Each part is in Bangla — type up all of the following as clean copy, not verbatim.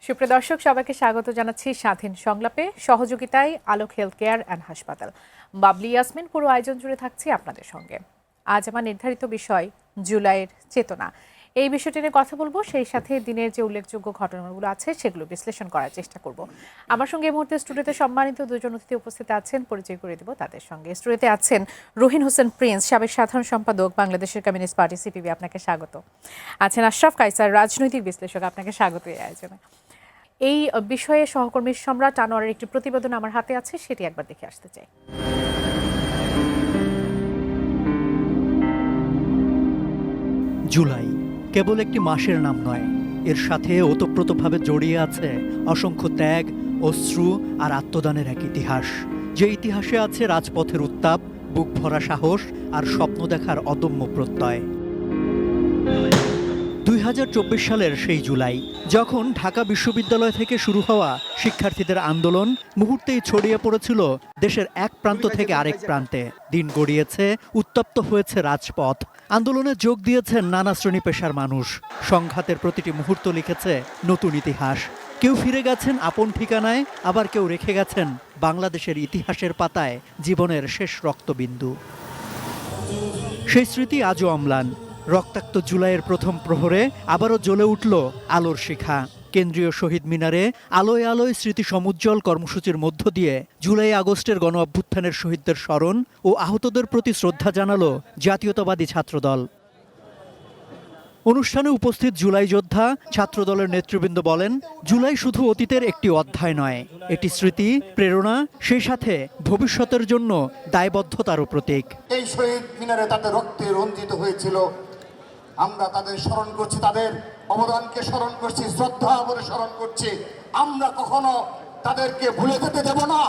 সুপ্রিয় দর্শক, সবাইকে স্বাগত জানাচ্ছি স্বাধীন সংলাপে। সহযোগিতায় আলোক হেলথ কেয়ার অ্যান্ড হাসপাতাল। বাবলি ইয়াসমিন পুরো আয়োজন জুড়ে থাকছি আপনাদের সঙ্গে। আজ আমার নির্ধারিত বিষয় জুলাইয়ের চেতনা। এই বিষয়টি নিয়ে কথা বলবো, সেই সাথে দিনের যে উল্লেখযোগ্য ঘটনাগুলো আছে সেগুলো বিশ্লেষণ করার চেষ্টা করব। আমার সঙ্গে এই মুহূর্তে স্টুডিওতে সম্মানিত দুজন অতিথি উপস্থিত আছেন, পরিচয় করে দেব তাদের সঙ্গে। স্টুডিওতে আছেন রহিন হোসেন প্রিন্স, সাবেক সাধারণ সম্পাদক, বাংলাদেশের কমিউনিস্ট পার্টি সিপিবি, আপনাকে স্বাগত। আছেন আশরাফ কায়সার, রাজনৈতিক বিশ্লেষক, আপনাকে স্বাগত এই আয়োজনে। এই বিষয়ে সহকর্মী সম্রাট আনোয়ারের একটি প্রতিবেদন আমার হাতে আছে, সেটি একবার দেখে আসতে চাই। জুলাই কেবল একটি মাসের নাম নয়, এর সাথে ওতপ্রোতভাবে জড়িয়ে আছে অসংখ্য ত্যাগ, অশ্রু আর আত্মদানের এক ইতিহাস। যে ইতিহাসে আছে রাজপথের উত্তাপ, বুক ভরা সাহস আর স্বপ্ন দেখার অদম্য প্রত্যয়। 2024 সালের সেই জুলাই, যখন ঢাকা বিশ্ববিদ্যালয় থেকে শুরু হওয়া শিক্ষার্থীদের আন্দোলন মুহূর্তেই ছড়িয়ে পড়েছিল দেশের এক প্রান্ত থেকে আরেক প্রান্তে। দিন গড়িয়েছে, উত্তপ্ত হয়েছে রাজপথ, আন্দোলনে যোগ দিয়েছেন নানা শ্রেণী পেশার মানুষ। সংঘাতের প্রতিটি মুহূর্ত লিখেছে নতুন ইতিহাস। কেউ ফিরে গেছেন আপন ঠিকানায়, আবার কেউ রেখে গেছেন বাংলাদেশের ইতিহাসের পাতায় জীবনের শেষ রক্তবিন্দু। সেই স্মৃতি আজও অম্লান। রক্তাক্ত জুলাইয়ের প্রথম প্রহরে আবারও জ্বলে উঠল আলোর শিখা। কেন্দ্রীয় শহীদ মিনারে আলোয় আলোয় স্মৃতি সমুজ্জ্বল কর্মসূচির মধ্য দিয়ে জুলাই আগস্টের গণ অভ্যুত্থানের শহীদদের স্মরণ ও আহতদের প্রতি শ্রদ্ধা জানালো জাতীয়তাবাদী ছাত্রদল। অনুষ্ঠানে উপস্থিত জুলাই যোদ্ধা ছাত্রদলের নেতৃবৃন্দ বলেন, জুলাই শুধু অতীতের একটি অধ্যায় নয়, এটি স্মৃতি, প্রেরণা, সেই সাথে ভবিষ্যতের জন্য দায়বদ্ধতারও প্রতীক। এই শহীদ মিনারে তাদের রক্তে রঞ্জিত হয়েছিল, আমরা তাদের স্মরণ করছি, তাদের অবদানকে স্মরণ করছি, শ্রদ্ধা ভরে স্মরণ করছি। আমরা কখনো তাদেরকে ভুলে যেতে দেব না।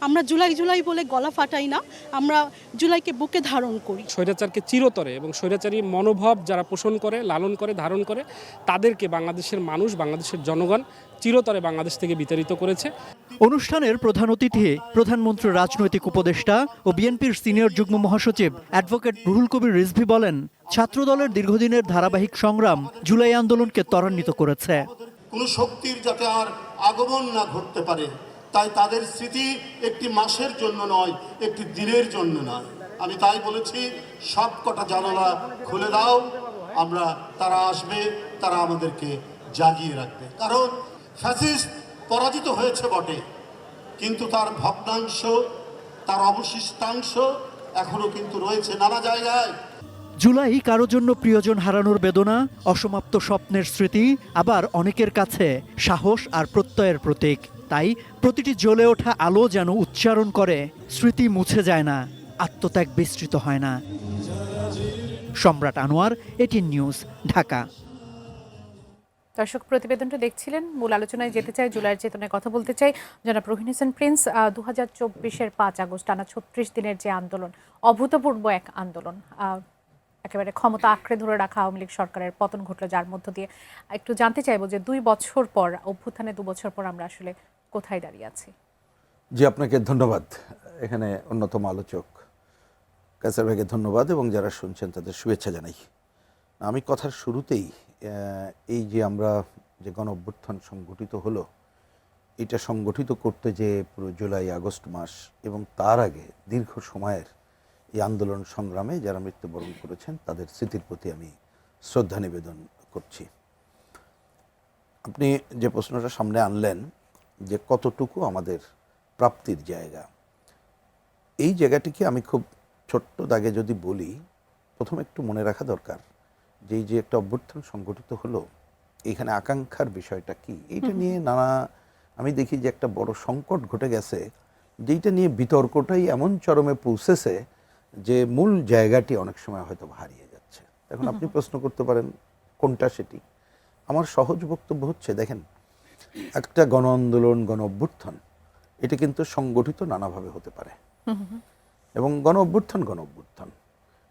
আমরা জুলাই জুলাই বলে গলা ফাটাই না, আমরা জুলাইকে বুকে ধারণ করি। স্বৈরাচারকে চিরতরে এবং স্বৈরাচারী মনোভাব যারা পোষণ করে, লালন করে, ধারণ করে, তাদেরকে বাংলাদেশের মানুষ, বাংলাদেশের জনগণ চিরতরে বাংলাদেশ থেকে বিতাড়িত করেছে। অনুষ্ঠানের প্রধান অতিথি প্রধানমন্ত্রীর রাজনৈতিক উপদেষ্টা ও বিএনপির সিনিয়র যুগ্ম মহাসচিব অ্যাডভোকেট রুহুল কবির রিজভী বলেন, ছাত্রদলের দীর্ঘদিনের ধারাবাহিক সংগ্রাম জুলাই আন্দোলনকে ত্বরান্বিত করেছে। কোনো শক্তির যাতে আর আগমন না ঘটতে পারে, তাই তাদের স্মৃতি একটি মাসের জন্য নয়, একটি দিনের জন্য নয়। আমি তাই বলেছি, সব কটা জানালা খুলে দাও, তারা আসবে, তারা আমাদেরকে জাগিয়ে রাখবে। কারণ ফ্যাসিস্ট পরাজিত হয়েছে বটে, কিন্তু তার ভগ্নাংশ, তার অবশিষ্টাংশ এখনো কিন্তু রয়েছে নানা জায়গায়। জুলাই কারো জন্য প্রিয়জন হারানোর বেদনা, অসমাপ্ত স্বপ্নের স্মৃতি, আবার অনেকের কাছে সাহস আর প্রত্যয়ের প্রতীক। তাই প্রতিটি জ্বলে ওঠা আলো যেন উচ্চারণ করে, স্মৃতি মুছে যায় না, আত্মত্যাগ বিস্তৃত হয় না। সম্রাট আনোয়ার, এটিএন নিউজ, ঢাকা। দর্শক, প্রতিবেদনটা দেখছিলেন। মূল আলোচনায় যেতে চাই, জুলাইয়ের চেতনায় কথা বলতে চাই। জনাব রহিন হোসেন প্রিন্স, 2024-এর 5 আগস্ট, টানা 36 দিনের যে আন্দোলন, অভূতপূর্ব এক আন্দোলন, একেবারে ক্ষমতা আঁকড়ে ধরে রাখা আওয়ামী লীগ সরকারের পতন ঘটলো, যার মধ্য দিয়ে একটু জানতে চাইবো যে 2 বছর পর, অভ্যুত্থানে 2 বছর পর আমরা আসলে কোথায় দাঁড়িয়ে আছি? জি, আপনাকে ধন্যবাদ। এখানে অন্যতম আলোচক কায়সার ভাইকে ধন্যবাদ এবং যারা শুনছেন তাদের শুভেচ্ছা জানাই। আমি কথার শুরুতেই এই যে আমরা যে গণ অভ্যুত্থান সংগঠিত হলো, এটা সংগঠিত করতে যে পুরো জুলাই আগস্ট মাস এবং তার আগে দীর্ঘ সময়ের এই আন্দোলন সংগ্রামে যারা মৃত্যুবরণ করেছেন তাদের স্মৃতির প্রতি আমি শ্রদ্ধা নিবেদন করছি। আপনি যে প্রশ্নটা সামনে আনলেন যে কতটুকু আমাদের প্রাপ্তির জায়গা, এই জায়গাটিকে আমি খুব ছোট্ট দাগে যদি বলি, প্রথমে একটু মনে রাখা দরকার যে এই যে একটা অভ্যুত্থান সংগঠিত হলো, এইখানে আকাঙ্ক্ষার বিষয়টা কি, এইটা নিয়ে আমি দেখি যে একটা বড় সংকট ঘটে গেছে, যেইটা নিয়ে বিতর্কটাই এমন চরমে পৌঁছেছে যে মূল জায়গাটি অনেক সময় হয়তো হারিয়ে যাচ্ছে। এখন আপনি প্রশ্ন করতে পারেন কোনটা সেটি। আমার সহজ বক্তব্য হচ্ছে, দেখেন, একটা গণ আন্দোলন, গণ অভ্যুত্থান, এটা কিন্তু সংগঠিত নানাভাবে হতে পারে, এবং গণ অভ্যুত্থান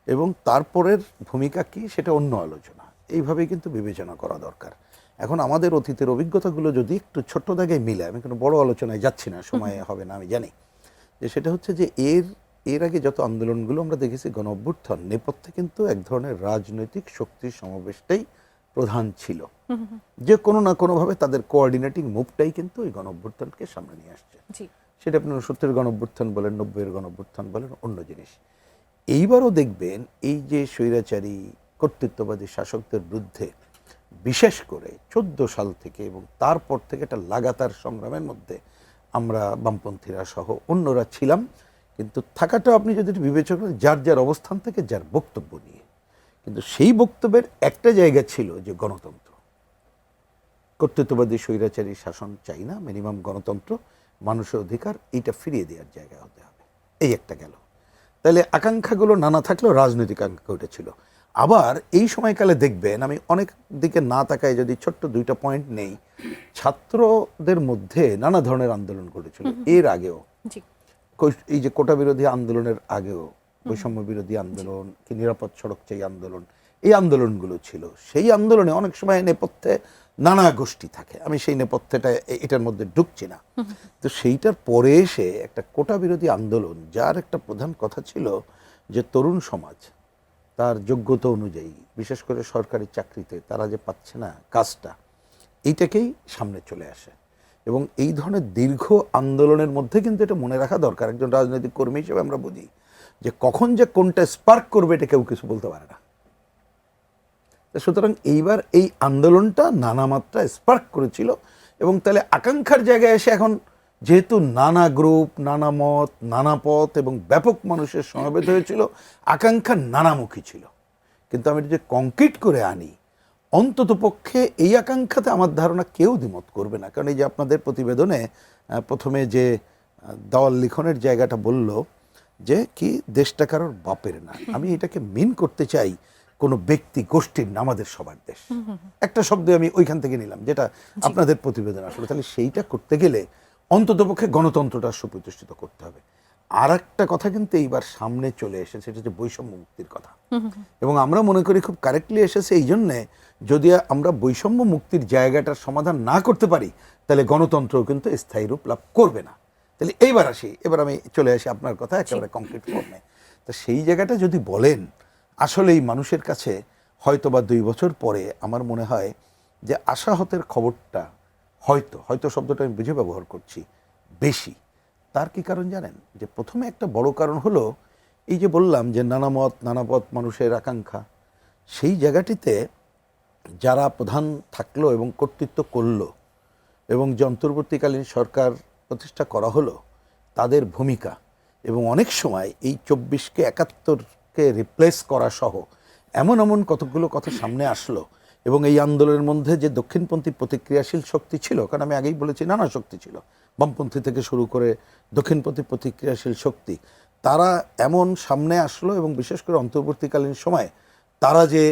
এবং তারপরের ভূমিকা কি সেটা অন্য আলোচনা। এইভাবেই কিন্তু বিবেচনা করা দরকার। এখন আমাদের অতীতের অভিজ্ঞতাগুলো যদি একটু ছোট্ট দাগে মিলে, আমি কোনো বড় আলোচনায় যাচ্ছি না, সময় হবে না আমি জানি, যে সেটা হচ্ছে যে এর আগে যত আন্দোলনগুলো আমরা দেখেছি, গণ অভ্যুত্থান নেপথ্যে কিন্তু এক ধরনের রাজনৈতিক শক্তির সমাবেশটাই প্রধান ছিল, যে কোনো না কোনোভাবে তাদের কোঅর্ডিনেটিং মুভটাই কিন্তু এই গণঅভ্যুত্থানকে সামনে নিয়ে আসছে। জি। সেটা আপনি ৭৯-এর গণঅভ্যুত্থান বলেন, ৯০-এর গণঅভ্যুত্থান বলেন, অন্য জিনিস। এইবারও দেখবেন এই যে স্বৈরাচারী কর্তৃত্ববাদী শাসকদের বিরুদ্ধে বিশেষ করে ১৪ সাল থেকে এবং তারপর থেকে একটা লাগাতার সংগ্রামের মধ্যে আমরা বামপন্থীরা সহ অন্যরা ছিলাম, কিন্তু থাকাটা আপনি যদি বিবেচনা করেন যার যার অবস্থান থেকে যার বক্তব্য নিয়ে, কিন্তু সেই বক্তব্যের একটা জায়গা ছিল যে গণতন্ত্র, কর্তৃত্ববাদী স্বৈরাচারী শাসন চাই না, মিনিমাম গণতন্ত্র, মানুষের অধিকার, এইটা ফিরিয়ে দেওয়ার জায়গা হতে হবে। এই একটা গেল। তাহলে আকাঙ্ক্ষাগুলো নানা থাকলেও রাজনৈতিক আকাঙ্ক্ষা ওটা ছিল। আবার এই সময়কালে দেখবেন, আমি অনেক দিকে না তাকায় যদি ছোট্ট দুইটা পয়েন্ট নেই, ছাত্রদের মধ্যে নানা ধরনের আন্দোলন ঘটেছিল এর আগেও। জি। এই যে কোটা বিরোধী আন্দোলনের আগেও বৈষম্য বিরোধী আন্দোলন, কি নিরাপদ সড়ক চাই আন্দোলন, এই আন্দোলনগুলো ছিল। সেই আন্দোলনে অনেক সময় নেপথ্যে নানা গোষ্ঠী থাকে, আমি সেই নেপথ্যটা এটার মধ্যে ঢুকছি না। তো সেইটার পরে এসে একটা কোটা বিরোধী আন্দোলন, যার একটা প্রধান কথা ছিল যে তরুণ সমাজ তার যোগ্যতা অনুযায়ী, বিশেষ করে সরকারি চাকরিতে তারা যে পাচ্ছে না কাজটা, এইটাকেই সামনে চলে আসে। এবং এই ধরনের দীর্ঘ আন্দোলনের মধ্যে কিন্তু এটা মনে রাখা দরকার, একজন রাজনৈতিক কর্মী হিসেবে আমরা বুঝি যে কখন যে কোনটা স্পার্ক করবে এটা কেউ কিছু বলতে পারে না। সুতরাং এইবার এই আন্দোলনটা নানা মাত্রায় স্পার্ক করেছিল, এবং তাহলে আকাঙ্ক্ষার জায়গায় এসে এখন যেহেতু নানা গ্রুপ, নানা মত, নানা পথ এবং ব্যাপক মানুষের সমাবেত হয়েছিল, আকাঙ্ক্ষা নানামুখী ছিল। কিন্তু আমি যদি কংক্রিট করে আনি, অন্তত পক্ষে এই আকাঙ্ক্ষাতে আমার ধারণা কেউ দ্বিমত করবে না। কারণ এই যে আপনাদের প্রতিবেদনে প্রথমে যে দেওয়াল লিখনের জায়গাটা বলল যে কি দেশটা কারোর বাপের না, আমি এটাকে মিন করতে চাই কোনো ব্যক্তি গোষ্ঠীর না, আমাদের সবার দেশ। একটা শব্দ আমি ওইখান থেকে নিলাম, যেটা আপনাদের প্রতিবেদন আসলে। তাহলে সেইটা করতে গেলে অন্ততপক্ষে গণতন্ত্রটা সুপ্রতিষ্ঠিত করতে হবে। আর একটা কথা কিন্তু এইবার সামনে চলে এসেছে, সেটা হচ্ছে বৈষম্য মুক্তির কথা। এবং আমরা মনে করি খুব কারেক্টলি এসেছে এই জন্যে, যদি আমরা বৈষম্য মুক্তির জায়গাটার সমাধান না করতে পারি, তাহলে গণতন্ত্রও কিন্তু স্থায়ী রূপ লাভ করবে না। তাহলে এবার আমি চলে আসি আপনার কথা একেবারে কংক্রিট ফর্মে। তো সেই জায়গাটা যদি বলেন, আসলে এই মানুষের কাছে হয়তো বা 2 বছর পরে আমার মনে হয় যে আশাহতের খবরটা হয়তো শব্দটা আমি বুঝে ব্যবহার করছি বেশি। তার কি কারণ জানেন? যে প্রথমে একটা বড় কারণ হলো এই যে বললাম যে নানা মত নানা পথ মানুষের আকাঙ্ক্ষা, সেই জায়গাটিতে যারা প্রধান থাকলো এবং কর্তৃত্ব করলো এবং যে অন্তর্বর্তীকালীন সরকার প্রতিষ্ঠা করা হলো, তাদের ভূমিকা এবং অনেক সময় এই 24কে 71কে রিপ্লেস করা সহ এমন কতগুলো কথা সামনে আসলো। এবং এই আন্দোলনের মধ্যে যে দক্ষিণপন্থী প্রতিক্রিয়াশীল শক্তি ছিল, কারণ আমি আগেই বলেছি নানা শক্তি ছিল, বামপন্থী থেকে শুরু করে দক্ষিণপন্থী প্রতিক্রিয়াশীল শক্তি, তারা এমন সামনে আসলো এবং বিশেষ করে অন্তর্বর্তীকালীন সময়ে তারা যে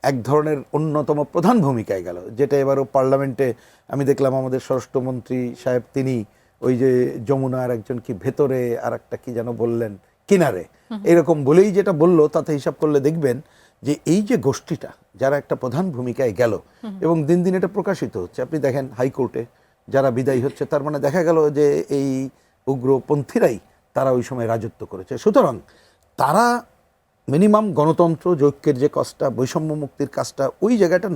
এক ধরনের অন্যতম প্রধান ভূমিকায় গেল, যেটা এবারও পার্লামেন্টে আমি দেখলাম আমাদের স্বরাষ্ট্রমন্ত্রী সাহেব তিনি ওই যে যমুনার একজন কি ভেতরে আর একটা কি যেন বললেন কিনারে, এরকম বলেই যেটা বললো, তাতে হিসাব করলে দেখবেন যে এই যে গোষ্ঠীটা যারা একটা প্রধান ভূমিকায় গেল এবং দিন দিন এটা প্রকাশিত হচ্ছে। আপনি দেখেন হাইকোর্টে যারা বিদায়ী হচ্ছে, তার মানে দেখা গেল যে এই উগ্রপন্থীরাই তারা ওই সময় রাজত্ব করেছে। সুতরাং তারা মিনিমাম গণতন্ত্র ঐক্যের যে কাজটা, বৈষম্য মুক্তির কাজটা, ওই জায়গাটা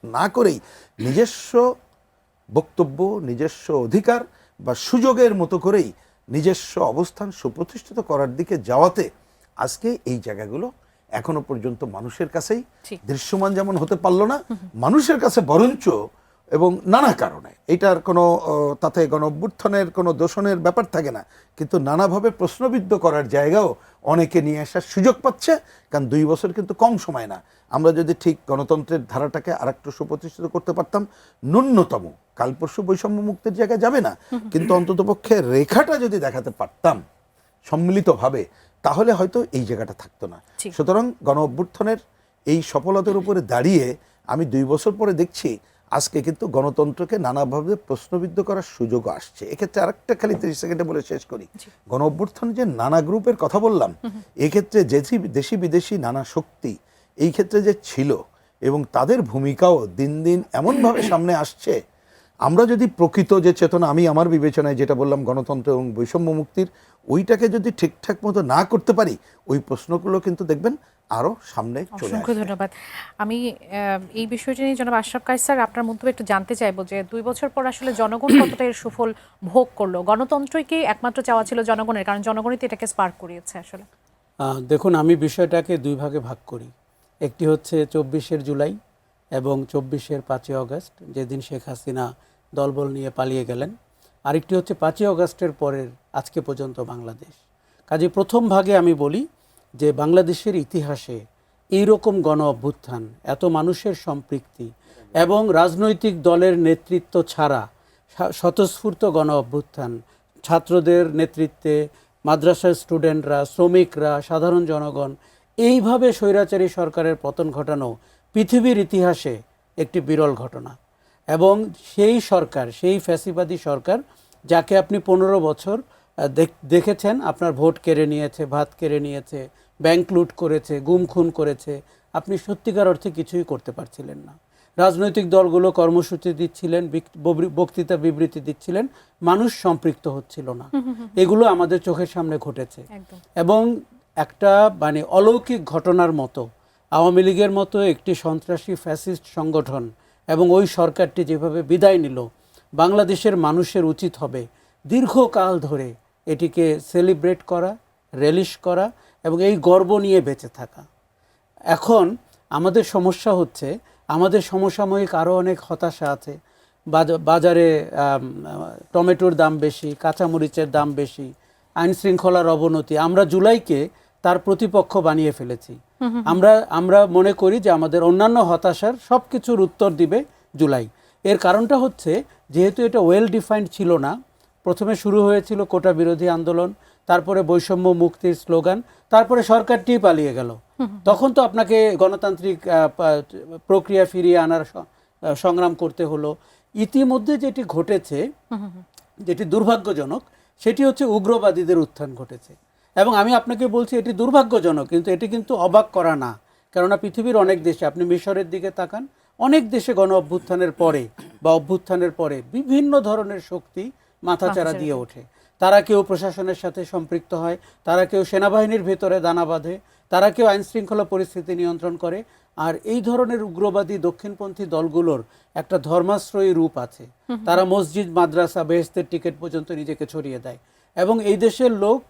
না করেই নিজস্ব বক্তব্য, নিজস্ব অধিকার বা সুযোগের মতো করেই নিজস্ব অবস্থান সুপ্রতিষ্ঠিত করার দিকে যাওয়াতে আজকে এই জায়গাগুলো এখনো পর্যন্ত মানুষের কাছেই দৃশ্যমান যেমন হতে পারলো না, মানুষের কাছে বরঞ্চ এবং নানা কারণে এটার কোনো তাতে গণঅভ্যুত্থানের কোনো দোষণের ব্যাপার থাকে না, কিন্তু নানাভাবে প্রশ্নবিদ্ধ করার জায়গাও অনেকে নিয়ে আসার সুযোগ পাচ্ছে। কারণ 2 বছর কিন্তু কম সময় না। আমরা যদি ঠিক গণতন্ত্রের ধারাটাকে আরেকটু সুপ্রতিষ্ঠিত করতে পারতাম, ন্যূনতম কাল পরশু বৈষম্য মুক্তির জায়গায় যাবে না, কিন্তু অন্ততপক্ষে রেখাটা যদি দেখাতে পারতাম সম্মিলিতভাবে, তাহলে হয়তো এই জায়গাটা থাকতো না। সুতরাং গণঅভ্যুত্থানের এই সফলতার উপরে দাঁড়িয়ে আমি 2 বছর পরে দেখছি আজকে কিন্তু গণতন্ত্রকে নানাভাবে প্রশ্নবিদ্ধ করার সুযোগ আসছে। এক্ষেত্রে আরেকটা খালি 30 সেকেন্ডে বলে শেষ করি। গণঅভ্যুত্থানে যে নানা গ্রুপের কথা বললাম, এক্ষেত্রে দেশি বিদেশি নানা শক্তি এই ক্ষেত্রে যে ছিল এবং তাদের ভূমিকাও দিন দিন এমনভাবে সামনে আসছে, আমরা যদি প্রকৃত যে চেতনা, আমি আমার বিবেচনায় যেটা বললাম গণতন্ত্র এবং বৈষম্য মুক্তির, ওইটাকে যদি ঠিকঠাক মতো না করতে পারি, ওই প্রশ্নগুলো কিন্তু দেখবেন আরও সামনে চলে অসংখ্য আসবে। ধন্যবাদ। আমি এই বিষয়টি নিয়ে জনাব আশরাফ কায়সার আপনার মন্তব্য একটু জানতে চাইবো যে 2 বছর পর আসলে জনগণ কতটা এর সুফল ভোগ করলো? গণতন্ত্রই কি একমাত্র চাওয়া ছিল জনগণের? কারণ জনগণই তো এটাকে স্পার্ক করিয়েছে আসলে। দেখুন, আমি বিষয়টাকে দুই ভাগে ভাগ করি। একটি হচ্ছে 24শে জুলাই এবং 24শে 5ই আগস্ট, যেদিন শেখ হাসিনা দলবল নিয়ে পালিয়ে গেলেন। আরেকটি হচ্ছে 5ই আগস্টের পরের আজকে পর্যন্ত বাংলাদেশ। কাজে প্রথম ভাগে আমি বলি যে বাংলাদেশের ইতিহাসে এইরকম গণ অভ্যুত্থান, এত মানুষের সম্পৃক্তি এবং রাজনৈতিক দলের নেতৃত্ব ছাড়া স্বতঃস্ফূর্ত গণ অভ্যুত্থান, ছাত্রদের নেতৃত্বে মাদ্রাসার স্টুডেন্টরা, শ্রমিকরা, সাধারণ জনগণ, এইভাবে স্বৈরাচারী সরকারের পতন ঘটানো পৃথিবীর ইতিহাসে একটি বিরল ঘটনা। এবং সেই সরকার, সেই ফ্যাসিবাদী সরকার যাকে আপনি 15 বছর দেখেছেন, আপনার ভোট কেড়ে নিয়েছে, ভাত কেড়ে নিয়েছে, ব্যাংক লুট করেছে, গুম খুন করেছে, আপনি সত্যিকার অর্থে কিছুই করতে পারছিলেন না। রাজনৈতিক দলগুলো কর্মসূচি দিচ্ছিলেন, বক্তৃতা বিবৃতি দিচ্ছিলেন, মানুষ সম্পৃক্ত হচ্ছিল না। এগুলো আমাদের চোখের সামনে ঘটেছে। এবং একটা মানে অলৌকিক ঘটনার মতো আওয়ামী লীগের মতো একটি সন্ত্রাসী ফ্যাসিস্ট সংগঠন এবং ওই সরকারটি যেভাবে বিদায় নিল, বাংলাদেশের মানুষের উচিত হবে দীর্ঘকাল ধরে এটিকে সেলিব্রেট করা, রেলিশ করা এবং এই গর্ব নিয়ে বেঁচে থাকা। এখন আমাদের সমস্যা হচ্ছে, আমাদের সমসাময়িক আরও অনেক হতাশা আছে। বাজারে টমেটোর দাম বেশি, কাঁচামরিচের দাম বেশি, আইন শৃঙ্খলার অবনতি। আমরা জুলাইকে তার প্রতিপক্ষ বানিয়ে ফেলেছি। আমরা মনে করি যে আমাদের অন্যান্য হতাশার সব কিছুর উত্তর দিবে জুলাই। এর কারণটা হচ্ছে, যেহেতু এটা ওয়েল ডিফাইন্ড ছিল না, প্রথমে শুরু হয়েছিল কোটা বিরোধী আন্দোলন, তারপরে বৈষম্য মুক্তির স্লোগান, তারপরে সরকারটি পালিয়ে গেল। তখন তো আপনাকে গণতান্ত্রিক প্রক্রিয়া ফিরিয়ে আনার সংগ্রাম করতে হলো। ইতিমধ্যে যেটি ঘটেছে, যেটি দুর্ভাগ্যজনক, সেটি হচ্ছে উগ্রবাদীদের উত্থান ঘটেছে। এবং আমি আপনাকে বলছি এটি দুর্ভাগ্যজনক, কিন্তু এটি কিন্তু অবাক করা না। কেননা পৃথিবীর অনেক দেশে, আপনি মিশরের দিকে তাকান, অনেক দেশে গণ অভ্যুত্থানের পরে বা অভ্যুত্থানের পরে বিভিন্ন ধরনের শক্তি মাথাচাড়া দিয়ে ওঠে। তারা কেউ প্রশাসনের সাথে সম্পৃক্ত হয়, তারা কেউ সেনাবাহিনীর ভেতরে দানা বাঁধে, তারা কেউ আইনশৃঙ্খলা পরিস্থিতি নিয়ন্ত্রণ করে। আর এই ধরনের উগ্রবাদী দক্ষিণপন্থী দলগুলোর একটা ধর্মাশ্রয়ী রূপ আছে। তারা মসজিদ, মাদ্রাসা, বেহেশতের টিকিট পর্যন্ত নিজেকে ছড়িয়ে দেয়। এবং এই দেশের লোক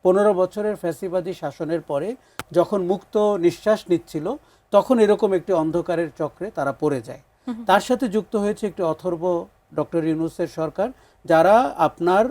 15 বছরের ফ্যাসিবাদী শাসনের পরে যখন মুক্ত নিঃশ্বাস নিচ্ছিল, তখন এরকম একটি অন্ধকারের চক্রে তারা পড়ে যায়। তার সাথে যুক্ত হয়েছে একটি অথর্ব ডক্টর ইউনূসের সরকার, যারা আপনার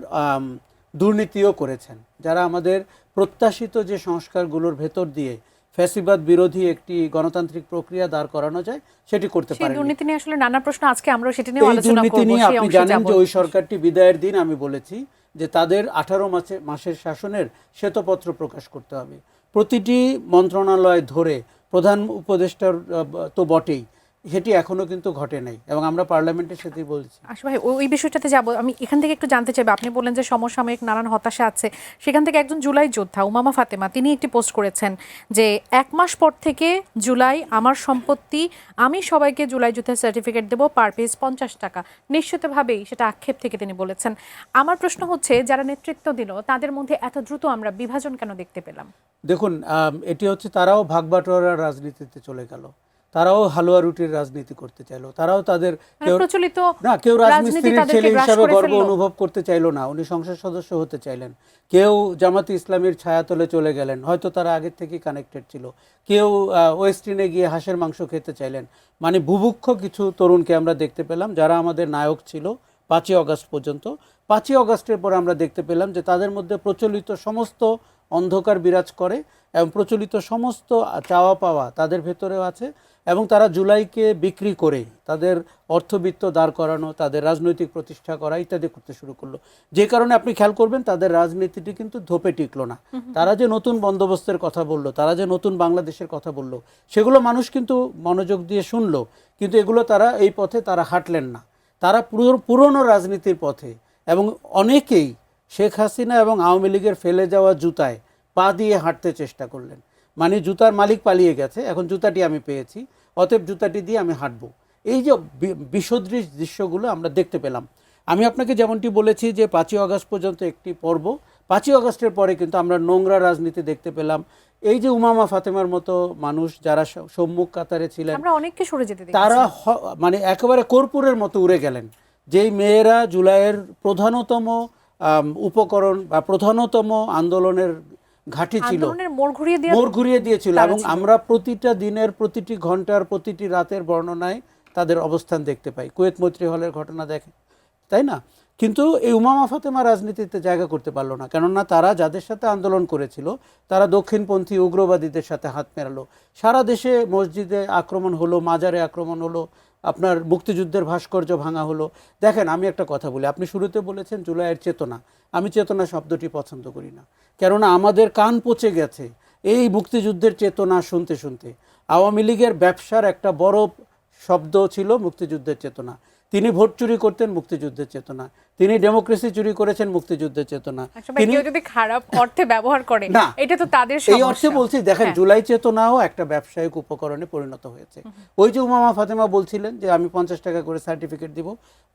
দুর্নীতিও করেছেন, যারা আমাদের প্রত্যাশিত যে সংস্কারগুলোর ভেতর দিয়ে ফ্যাসিবাদ বিরোধী একটি গণতান্ত্রিক প্রক্রিয়া দাঁড় করানো যায়, সেটি করতে পারেন। দুর্নীতি নিয়ে আসলে নানা প্রশ্ন, আজকে আমরা সেটা নিয়ে আলোচনা করব। আপনি জানেন যে ওই সরকারটি বিদায়ের দিন আমি বলেছি যে তাদের 18 মাসের শাসনের শ্বেতপত্র প্রকাশ করতে হবে। প্রতিটি মন্ত্রণালয় ধরে প্রধান উপদেষ্টার তো বটেই, সেটি এখনো কিন্তু ঘটে নাই এবং আমরা পার্লামেন্টের সাথে বলছি। আসলে ভাই ওই বিষয়টাতে যাব। আমি এখান থেকে একটু জানতে চাইবো, আপনি বললেন যে সমসাময়িক নানান হতাশা আছে, সেখান থেকে একজন জুলাই যোদ্ধা উমামা ফাতেমা তিনি একটি পোস্ট করেছেন যে 1 মাস পর থেকে জুলাই আমার সম্পত্তি, আমি সবাইকে জুলাই যুদ্ধের সার্টিফিকেট দেবো, পার পিস 50 টাকা। নিশ্চিতভাবেই সেটা আক্ষেপ থেকে তিনি বলেছেন। আমার প্রশ্ন হচ্ছে, যারা নেতৃত্ব দিল তাদের মধ্যে এত দ্রুত আমরা বিভাজন কেন দেখতে পেলাম? দেখুন, এটি হচ্ছে তারাও ভাগবাটোয়ারার রাজনীতিতে চলে গেল, তারাও হালুয়া রুটির রাজনীতি করতে চাইলো, তারাও তাদের কেউ রাজমিস্ত্রির ছেলে হিসাবে গর্ব অনুভব করতে চাইলো না, উনি সংসদ সদস্য হতে চাইলেন। কেউ জামাতে ইসলামীর ছায়াতলে চলে গেলেন, হয়তো তারা আগের থেকেই কানেক্টেড ছিল। কেউ ওয়েস্টিনে গিয়ে হাঁসের মাংস খেতে চাইলেন। মানে বুভুক্ষ কিছু তরুণকে আমরা দেখতে পেলাম, যারা আমাদের নায়ক ছিল 5ই আগস্ট পর্যন্ত। 5ই আগস্টের পর আমরা দেখতে পেলাম যে তাদের মধ্যে প্রচলিত সমস্ত অন্ধকার বিরাজ করে এবং প্রচলিত সমস্ত চাওয়া পাওয়া তাদের ভেতরেও আছে। এবং তারা জুলাইকে বিক্রি করে তাদের অর্থবিত্ত দাঁড় করানো, তাদের রাজনৈতিক প্রতিষ্ঠা করা ইত্যাদি করতে শুরু করলো। যে কারণে আপনি খেয়াল করবেন তাদের রাজনীতিটি কিন্তু ধোপে টিকলো না। তারা যে নতুন বন্দোবস্তের কথা বললো, তারা যে নতুন বাংলাদেশের কথা বললো, সেগুলো মানুষ কিন্তু মনোযোগ দিয়ে শুনলো, কিন্তু এগুলো তারা এই পথে তারা হাঁটলেন না। তারা পুরনো রাজনীতির পথে, এবং অনেকেই শেখ হাসিনা এবং আওয়ামী লীগের ফেলে যাওয়া জুতায় পা দিয়ে হাঁটতে চেষ্টা করলেন। মানে জুতার মালিক পালিয়ে গেছে, এখন জুতাটি আমি পেয়েছি, অতএব জুতাটি দিয়ে আমি হাঁটবো। এই যে বিসদৃশ দৃশ্যগুলো আমরা দেখতে পেলাম। আমি আপনাকে যেমনটি বলেছি যে 5ই আগস্ট পর্যন্ত একটি পর্ব, 5ই আগস্টের পরে কিন্তু আমরা নোংরা রাজনীতি দেখতে পেলাম। এই যে উমামা ফাতেমার মতো মানুষ যারা সম্মুখ কাতারে ছিলেন, আমরা অনেককে সরে যেতে দেখেছি। তারা মানে একেবারে কর্পূরের মতো উড়ে গেলেন। যেই মেয়েরা জুলাইয়ের প্রধানতম উপকরণ বা প্রধানতম আন্দোলনের ঘাঁটি ছিল, আন্দোলনের মোড় ঘুরিয়ে দিয়েছিল, এবং আমরা প্রতিটা দিনের, প্রতিটি ঘন্টার, প্রতিটি রাতের বর্ণনায় তাদের অবস্থান দেখতে পাই। কুয়েত মৈত্রী হলের ঘটনা দেখে, তাই না? কিন্তু এই উমামা ফাতেমা রাজনীতিতে জায়গা করতে পারলো না, কেননা তারা যাদের সাথে আন্দোলন করেছিল তারা দক্ষিণপন্থী উগ্রবাদীদের সাথে হাত মেলালো। সারা দেশে মসজিদে আক্রমণ হলো, মাজারে আক্রমণ হলো, আপনার মুক্তিযুদ্ধের ভাস্কর্য ভাঙা হলো। দেখেন, আমি একটা কথা বলি, আপনি শুরুতে বলেছেন জুলাইয়ের চেতনা। আমি চেতনা শব্দটি পছন্দ করি না, কেননা আমাদের কান পচে গেছে এই মুক্তিযুদ্ধের চেতনা শুনতে শুনতে। আওয়ামী লীগের ব্যবসার একটা বড় শব্দ ছিল মুক্তিযুদ্ধের চেতনা। তিনি ভোট চুরি করতেন, মুক্তিযুদ্ধের চেতনা। তিনি ডেমোক্রেসি চুরি করেছেন, মুক্তিযুদ্ধের চেতনা। তিনি যদি খারাপ অর্থে ব্যবহার করে, না, এটা তো তাদের এই অর্থে বলছি। দেখেন, জুলাই চেতনাও একটা ব্যবসায়িক উপকরণে পরিণত হয়েছে। ওই যে উমামা ফাতেমা বলছিলেন যে আমি 50 টাকা করে সার্টিফিকেট দিব,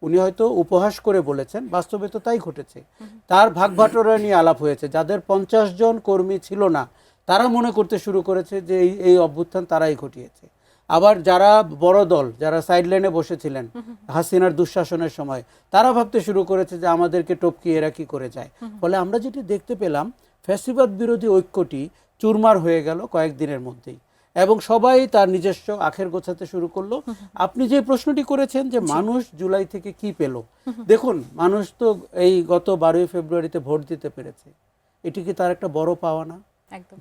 উনি হয়তো উপহাস করে বলেছেন, বাস্তবে তো তাই ঘটেছে। তার ভাগবাটোয়ারা নিয়ে আলাপ হয়েছে। যাদের 50 জন কর্মী ছিল না, তারা মনে করতে শুরু করেছে যে এই অভ্যুত্থান তারাই ঘটিয়েছে। আবার যারা বড় দল, যারা সাইড লাইনে বসেছিলেন হাসিনার দুঃশাসনের সময়, তারা ভাবতে শুরু করেছে যে আমাদেরকে টপকি এরা কি করে যায়। ফলে আমরা যেটি দেখতে পেলাম, ফ্যাসিবাদ বিরোধী ঐক্যটি চুরমার হয়ে গেল কয়েকদিনের মধ্যেই, এবং সবাই তার নিজস্ব আখের গোছাতে শুরু করলো। আপনি যে প্রশ্নটি করেছেন যে মানুষ জুলাই থেকে কি পেল, দেখুন, মানুষ তো এই গত 12ই ফেব্রুয়ারিতে ভোট দিতে পেরেছে। এটি কি তার একটা বড় পাওয়া না?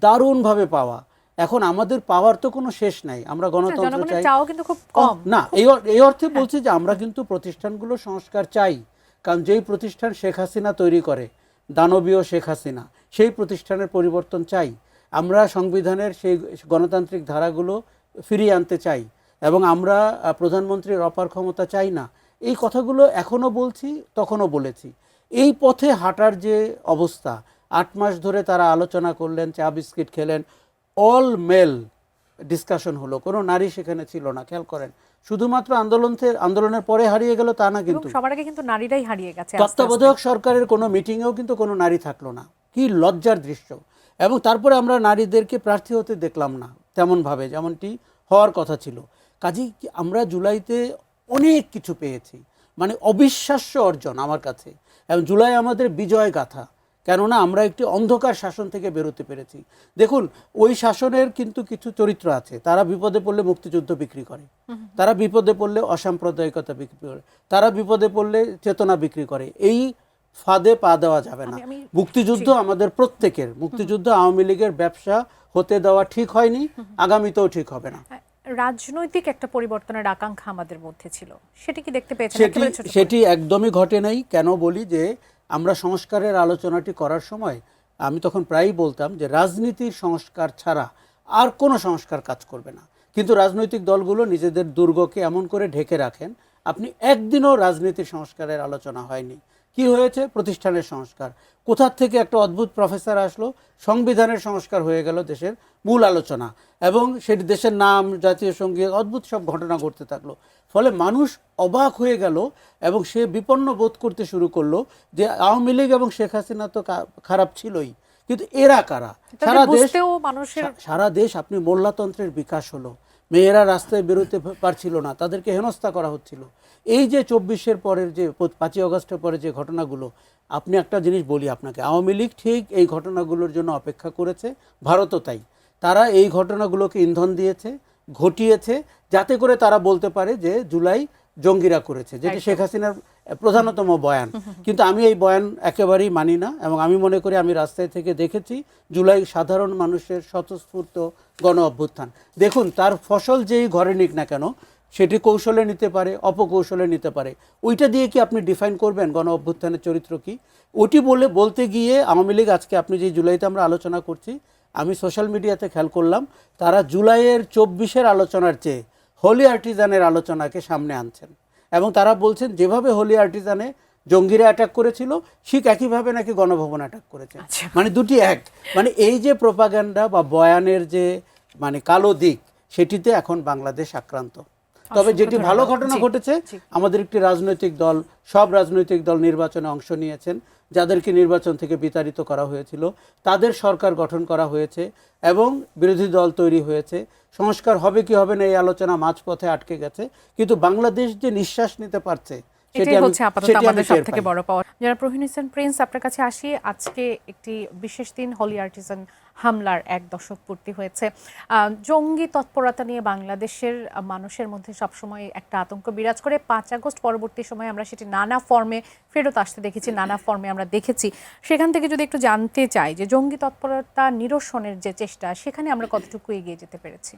দারুণভাবে পাওয়া। এখন আমাদের পাওয়ার তো কোনো শেষ নাই। আমরা গণতন্ত্র চাই, কিন্তু খুব কম না, এই অর্থে বলছি যে আমরা কিন্তু প্রতিষ্ঠানগুলো সংস্কার চাই। কারণ যেই প্রতিষ্ঠান শেখ হাসিনা তৈরি করে, দানবীয় শেখ হাসিনা, সেই প্রতিষ্ঠানের পরিবর্তন চাই। আমরা সংবিধানের সেই গণতান্ত্রিক ধারাগুলো ফিরিয়ে আনতে চাই, এবং আমরা প্রধানমন্ত্রীর অপার ক্ষমতা চাই না। এই কথাগুলো এখনও বলছি, তখনও বলেছি। এই পথে হাঁটার যে অবস্থা, 8 মাস ধরে তারা আলোচনা করলেন, চা বিস্কিট খেলেন, অল মেল ডিসকাশন হলো, কোনো নারী সেখানে ছিল না। খেয়াল করেন, শুধুমাত্র আন্দোলনের পরে হারিয়ে গেল তা না, কিন্তু সবার আগে কিন্তু নারীরাই হারিয়ে গেছে। তত্ত্বাবধায়ক সরকারের কোনো মিটিংয়েও কিন্তু কোনো নারী থাকলো না। কি লজ্জার দৃশ্য! এবং তারপরে আমরা নারীদেরকে প্রার্থী হতে দেখলাম না তেমনভাবে, যেমনটি হওয়ার কথা ছিল। কাজেই আমরা জুলাইতে অনেক কিছু পেয়েছি, মানে অবিশ্বাস্য অর্জন আমার কাছে। এবং জুলাই আমাদের বিজয় গাথা, কেননা আমরা একটি অন্ধকার শাসন থেকে বেরোতে পেরেছি। দেখুন, ওই শাসনের কিন্তু কিছু চরিত্র আছে, তারা বিপদে পড়লে মুক্তিযুদ্ধ বিক্রি করে, তারা বিপদে পড়লে অসাম্প্রদায়িকতা বিক্রি করে, তারা বিপদে পড়লে চেতনা বিক্রি করে। এই ফাঁদে পা দেওয়া যাবে না। মুক্তিযুদ্ধ আমাদের প্রত্যেকের, মুক্তিযুদ্ধ আওয়ামী লীগের ব্যবসা হতে দেওয়া ঠিক হয়নি, আগামীতেও ঠিক হবে না। রাজনৈতিক একটা পরিবর্তনের আকাঙ্ক্ষা আমাদের মধ্যে ছিল, সেটি কি দেখতে পেয়েছেন? সেটি একদমই ঘটে নাই। কেন বলি যে আমরা সংস্কারের আলোচনাটি করার সময় আমি তখন প্রায়ই বলতাম যে রাজনীতির সংস্কার ছাড়া আর কোনো সংস্কার কাজ করবে না। কিন্তু রাজনৈতিক দলগুলো নিজেদের দুর্গকে এমন করে ঢেকে রাখেন, আপনি একদিনও রাজনীতির সংস্কারের আলোচনা হয়নি। কি হয়েছে? প্রতিষ্ঠানের সংস্কার। কোথার থেকে একটা অদ্ভুত প্রফেসর আসলো, সংবিধানের সংস্কার হয়ে গেল দেশের মূল আলোচনা, এবং সেটি দেশের নাম, জাতীয় সঙ্গীত, অদ্ভুত সব ঘটনা ঘটতে থাকলো। ফলে মানুষ অবাক হয়ে গেল এবং সে বিপন্ন বোধ করতে শুরু করলো যে আওয়ামী লীগ এবং শেখ হাসিনা তো খারাপ ছিলই, কিন্তু এরা কারা? সারা দেশ আপনি মোল্লাতন্ত্রের বিকাশ হলো, মেয়েরা রাস্তায় বেরোতে পারছিল না, তাদেরকে হেনস্থা করা হচ্ছিল। এই যে 24-এর পরের যে 5ই আগস্টের পরে যে ঘটনাগুলো, আপনি একটা জিনিস বলি আপনাকে, আওয়ামী লীগ ঠিক এই ঘটনাগুলোর জন্য অপেক্ষা করেছে, ভারতও তাই। তারা এই ঘটনাগুলোকে ইন্ধন দিয়েছে, ঘটিয়েছে, যাতে করে তারা বলতে পারে যে জুলাই জঙ্গিরা করেছে, যেটি শেখ হাসিনার প্রধানতম বয়ান। কিন্তু আমি এই বয়ান একেবারেই মানি না, এবং আমি মনে করি, আমি রাস্তায় থেকে দেখেছি জুলাই সাধারণ মানুষের স্বতঃস্ফূর্ত গণ অভ্যুত্থান। দেখুন, তার ফসল যেই ঘরে নিক না কেন, সেটি কৌশলে নিতে পারে, অপকৌশলে নিতে পারে। ওইটা দিয়ে কি আপনি ডিফাইন করবেন গণ অভ্যুত্থানের চরিত্র কি? ওটি বলতে গিয়ে আওয়ামী লীগ, আজকে আপনি যে জুলাইতে আমরা আলোচনা করছি, আমি সোশ্যাল মিডিয়াতে খেয়াল করলাম, তারা জুলাইয়ের 24-এর আলোচনার চেয়ে হোলি আর্টিজানের আলোচনাকে সামনে আনছেন, এবং তারা বলছেন যেভাবে হোলি আর্টিজানে জঙ্গিরা অ্যাটাক করেছিল, ঠিক একইভাবে নাকি গণভবন অ্যাটাক করেছে। মানে দুটি এক, মানে এই যে প্রোপাগান্ডা বা বয়ানের যে মানে কালো দিক, সেটিতে এখন বাংলাদেশ আক্রান্ত। তবে অসংখ্য যেটি ভালো ধন্যবাদ। ঘটনা জি, ঘটেছে, জি। আমাদের একটি রাজনৈতিক দল, সব রাজনৈতিক দল নির্বাচনে অংশ নিয়েছেন, যাদেরকে নির্বাচন থেকে বিতাড়িত করা হয়েছিল, তাদের সরকার গঠন করা হয়েছে এবং বিরোধী দল তৈরি হয়েছে। সংস্কার হবে কি হবে না এই আলোচনা মাঝপথে আটকে গেছে, কিন্তু বাংলাদেশ যে নিঃশ্বাস নিতে পারছে এটাই হচ্ছে আপাতত সেটি আমি আমাদের টের সবথেকে পাই। বড় পাওয়া। যারা প্রহীন হোসেন প্রিন্স, আপনার কাছে আসি। আজকে একটি বিশেষ দিন, হোলি আর্টিজান হামলার 1 দশক পূর্তি হয়েছে। জঙ্গি তৎপরতা নিয়ে বাংলাদেশের মানুষের মধ্যে সবসময় একটা আতঙ্ক বিরাজ করে। 5 আগস্ট পরবর্তী সময়ে আমরা সেটি নানা ফর্মে ফেরত আসতে দেখেছি, নানা ফর্মে আমরা দেখেছি। সেখান থেকে যদি একটু জানতে চাই যে জঙ্গি তৎপরতা নিরসনের যে চেষ্টা, সেখানে আমরা কতটুকু এগিয়ে যেতে পেরেছি?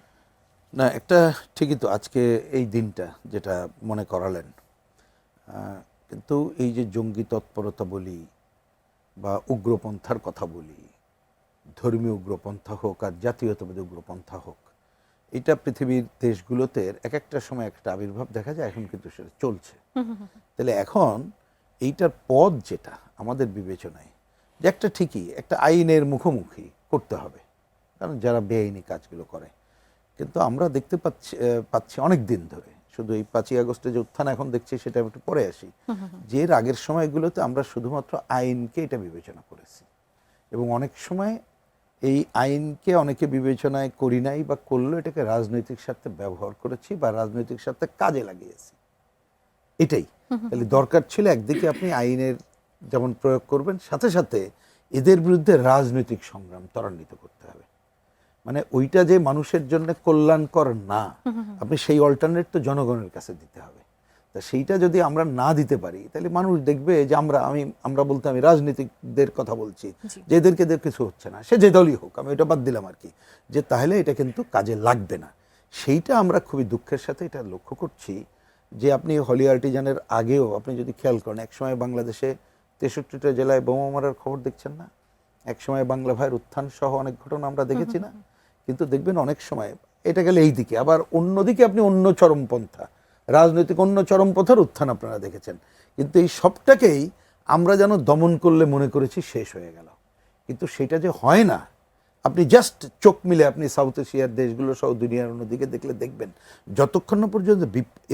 না, একটা ঠিকই তো আজকে এই দিনটা যেটা মনে করালেন, কিন্তু এই যে জঙ্গি তৎপরতা বলি বা উগ্রপন্থার কথা বলি, ধর্মীয় উগ্রপন্থা হোক আর জাতীয়তাবাদী উগ্রপন্থা হোক, এটা পৃথিবীর দেশগুলোতে এক একটা সময় একটা আবির্ভাব দেখা যায়, এখন কিন্তু সেটা চলছে। তাহলে এখন এইটার পথ যেটা আমাদের বিবেচনায়, যে একটা ঠিকই একটা আইনের মুখোমুখি করতে হবে, কারণ যারা বেআইনি কাজগুলো করে। কিন্তু আমরা দেখতে পাচ্ছি অনেক দিন ধরে, শুধু এই 5ই আগস্টে যে উত্থান এখন দেখছি সেটা একটু পরে আসি, যে এর আগের সময়গুলোতে আমরা শুধুমাত্র আইনকে এটা বিবেচনা করেছি, এবং অনেক সময় এই আইনকে অনেকে বিবেচনায় করি নাই বা করলেও এটাকে রাজনৈতিক স্বার্থে ব্যবহার করেছি বা রাজনৈতিক স্বার্থে কাজে লাগিয়েছি। এটাই তাহলে দরকার ছিল, একদিকে আপনি আইনের যেমন প্রয়োগ করবেন, সাথে সাথে এদের বিরুদ্ধে রাজনৈতিক সংগ্রাম ত্বরান্বিত করতে হবে। মানে ওইটা যে মানুষের জন্য কল্যাণকর না, আপনি সেই অল্টারনেট তো জনগণের কাছে দিতে হবে। তা সেইটা যদি আমরা না দিতে পারি, তাহলে মানুষ দেখবে যে আমরা বলতে আমি রাজনীতিকদের কথা বলছি, যে এদেরকে কিছু হচ্ছে না, সে যে দলই হোক, আমি এটা বাদ দিলাম আর কি, যে তাহলে এটা কিন্তু কাজে লাগবে না। সেইটা আমরা খুবই দুঃখের সাথে এটা লক্ষ্য করছি, যে আপনি হোলি আর্টিজানের আগেও আপনি যদি খেয়াল করেন, একসময় বাংলাদেশে 63টা জেলায় বোমা মারার খবর দেখছেন না, একসময় বাংলা ভাইয়ের উত্থান সহ অনেক ঘটনা আমরা দেখেছি না। কিন্তু দেখবেন অনেক সময় এটা গেলে এই দিকে, আবার অন্যদিকে আপনি অন্য চরমপন্থা, রাজনৈতিক অন্য চরমপন্থার উত্থান আপনারা দেখেছেন। কিন্তু এই সবটাকেই আমরা যেন দমন করলে মনে করেছি শেষ হয়ে গেল, কিন্তু সেটা যে হয় না। আপনি জাস্ট চোখ মিলে আপনি সাউথ এশিয়ার দেশগুলো সহ দুনিয়ার অন্যদিকে দেখলে দেখবেন, যতক্ষণ না পর্যন্ত